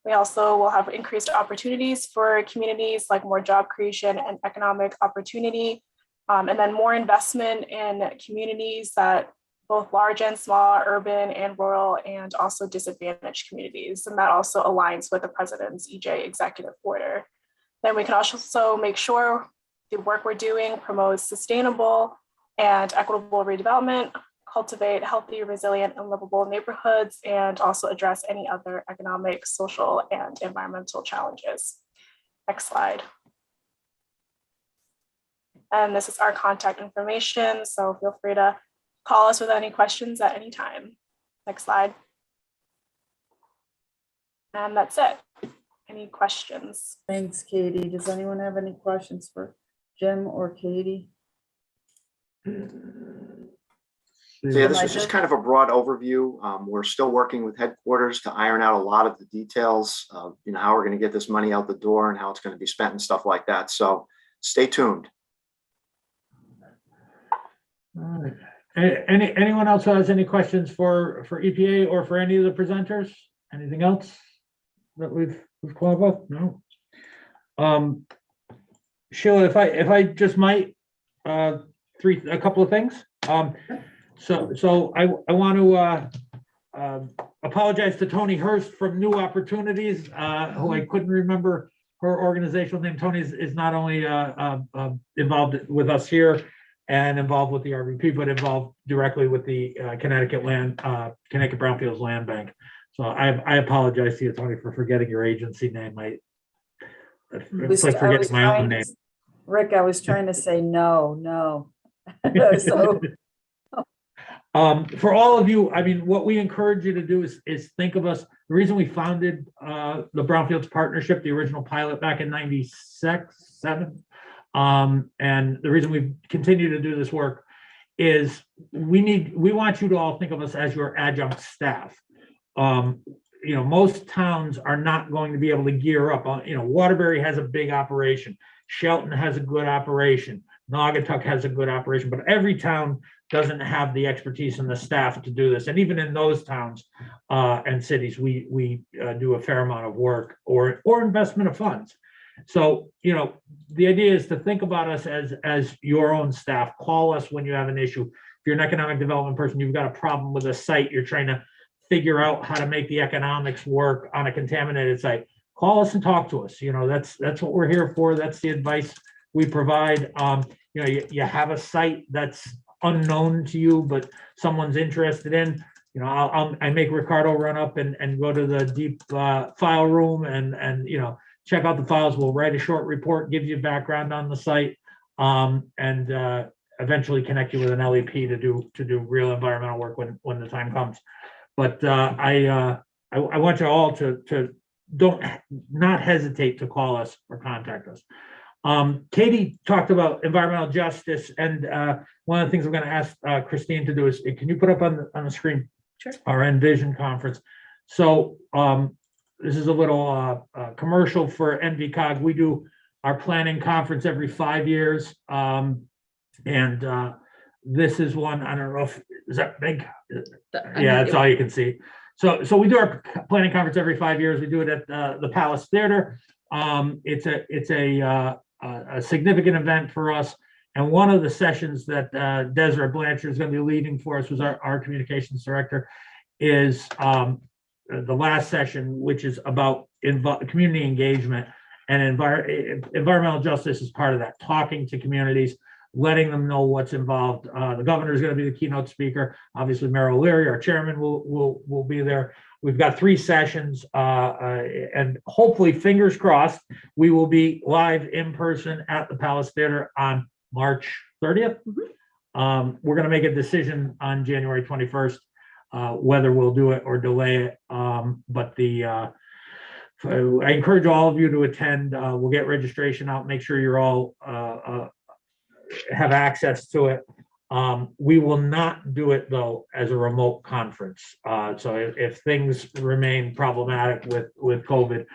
We also will have increased opportunities for communities, like more job creation and economic opportunity, and then more investment in communities that both large and small, urban and rural, and also disadvantaged communities. And that also aligns with the president's EJ executive order. Then we can also make sure the work we're doing promotes sustainable and equitable redevelopment, cultivate healthy, resilient, and livable neighborhoods, and also address any other economic, social, and environmental challenges. Next slide. And this is our contact information, so feel free to call us with any questions at any time. Next slide. And that's it. Any questions? Thanks, Katie. Does anyone have any questions for Jim or Katie? So yeah, this was just kind of a broad overview. We're still working with headquarters to iron out a lot of the details of how we're going to get this money out the door and how it's going to be spent and stuff like that. So stay tuned. All right. Anyone else who has any questions for EPA or for any of the presenters? Anything else that we've covered? No. Sheila, if I just might, a couple of things. So I want to apologize to Tony Hurst from New Opportunities, who I couldn't remember her organizational name. Tony is not only involved with us here and involved with the RVP, but involved directly with the Connecticut Brownfields Land Bank. So I apologize to you, Tony, for forgetting your agency name. It's like forgetting my own name. Rick, I was trying to say no. So For all of you, I mean, what we encourage you to do is think of us. The reason we founded the Brownfields Partnership, the original pilot back in '96, '97, and the reason we continue to do this work is we want you to all think of us as your adjunct staff. Most towns are not going to be able to gear up. Waterbury has a big operation. Shelton has a good operation. Naugatuck has a good operation, but every town doesn't have the expertise and the staff to do this. And even in those towns and cities, we do a fair amount of work or investment of funds. So, the idea is to think about us as your own staff. Call us when you have an issue. If you're an economic development person, you've got a problem with a site, you're trying to figure out how to make the economics work on a contaminated site, call us and talk to us. That's what we're here for. That's the advice we provide. You have a site that's unknown to you, but someone's interested in, I make Ricardo run up and go to the deep file room and check out the files. We'll write a short report, give you background on the site, and eventually connect you with an LEP to do real environmental work when the time comes. But I want you all to not hesitate to call us or contact us. Katy talked about environmental justice, and one of the things I'm going to ask Christine to do is, can you put up on the screen? Sure. Our Envision conference. So this is a little commercial for NVCOG. We do our planning conference every 5 years, and this is one. I don't know if is that big. Yeah, that's all you can see. So we do our planning conference every 5 years. We do it at the Palace Theater. It's a significant event for us. And one of the sessions that Desiree Blanchard is going to be leading for us, was our communications director, is the last session, which is about community engagement, and environmental justice is part of that. Talking to communities, letting them know what's involved. The governor is going to be the keynote speaker. Obviously, Mayor O'Leary, our chairman, will be there. We've got 3 sessions, and hopefully, fingers crossed, we will be live in person at the Palace Theater on March 30th. Mm-hmm. We're going to make a decision on January 21st, whether we'll do it or delay it. But I encourage all of you to attend. We'll get registration out, make sure you're all have access to it. We will not do it, though, as a remote conference. So if things remain problematic with COVID,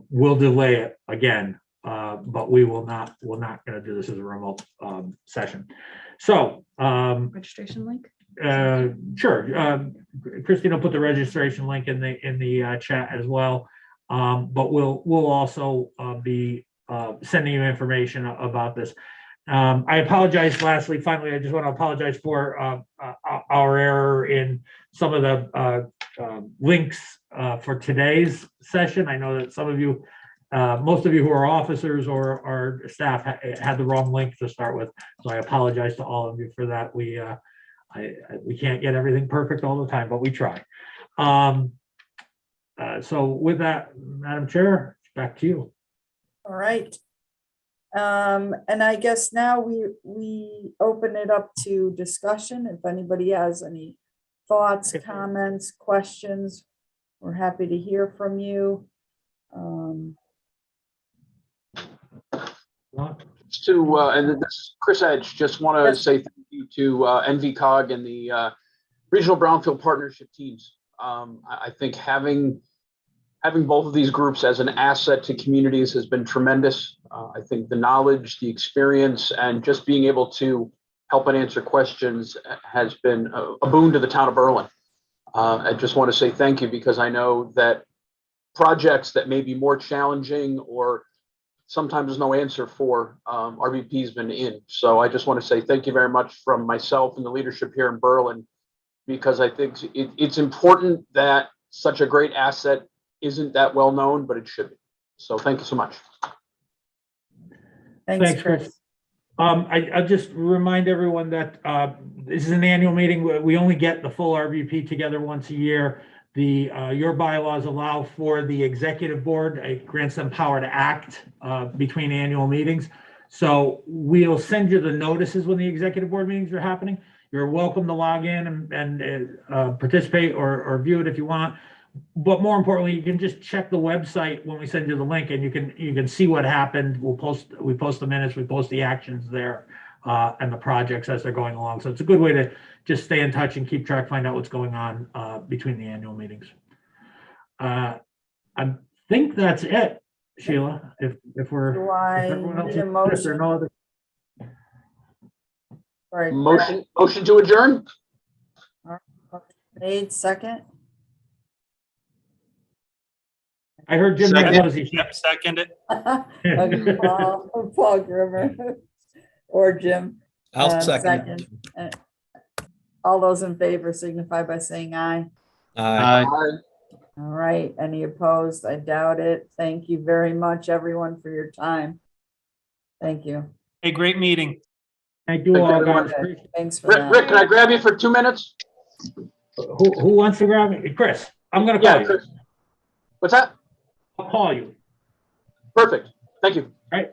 we'll delay it again. But we're not going to do this as a remote session. So registration link. Sure. Christine will put the registration link in the chat as well. But we'll also be sending you information about this. I apologize. Finally, I just want to apologize for our error in some of the links for today's session. I know that some of you, most of you who are officers or staff had the wrong link to start with. So I apologize to all of you for that. We can't get everything perfect all the time, but we try. So with that, Madam Chair, back to you. All right. And I guess now we open it up to discussion. If anybody has any thoughts, comments, questions, we're happy to hear from you. And this is Chris Edge. Just want to say thank you to NVCOG and the Regional Brownfield Partnership teams. I think having both of these groups as an asset to communities has been tremendous. I think the knowledge, the experience, and just being able to help and answer questions has been a boon to the town of Berlin. I just want to say thank you, because I know that projects that may be more challenging or sometimes there's no answer for, RVP's been in. So I just want to say thank you very much from myself and the leadership here in Berlin, because I think it's important that such a great asset isn't that well known, but it should be. So thank you so much. Thanks, Chris. I'll just remind everyone that this is an annual meeting. We only get the full RVP together once a year. Your bylaws allow for the executive board. It grants them power to act between annual meetings. So we'll send you the notices when the executive board meetings are happening. You're welcome to log in and participate or view it if you want. But more importantly, you can just check the website when we send you the link, and you can see what happened. We post the minutes, we post the actions there, and the projects as they're going along. So it's a good way to just stay in touch and keep track, find out what's going on between the annual meetings. I think that's it, Sheila. If we're Do if I everyone else need a is- motion? if there are no other- Right. Motion to adjourn? Made second. I heard Jim Second. Nicolosi. Yep, second it. Okay, Paul Grimmer or Jim. I'll second. All those in favor signify by saying aye. Aye. Aye. All right, any opposed? I doubt it. Thank you very much, everyone, for your time. Thank you. A great meeting. Thank you Thank you, all, everyone. guys. Thanks for Rick, that. can I grab you for 2 minutes? Who wants to grab me? Chris, I'm gonna call Yeah, you. Chris. What's that? I'll call you. Perfect. Thank you. All right.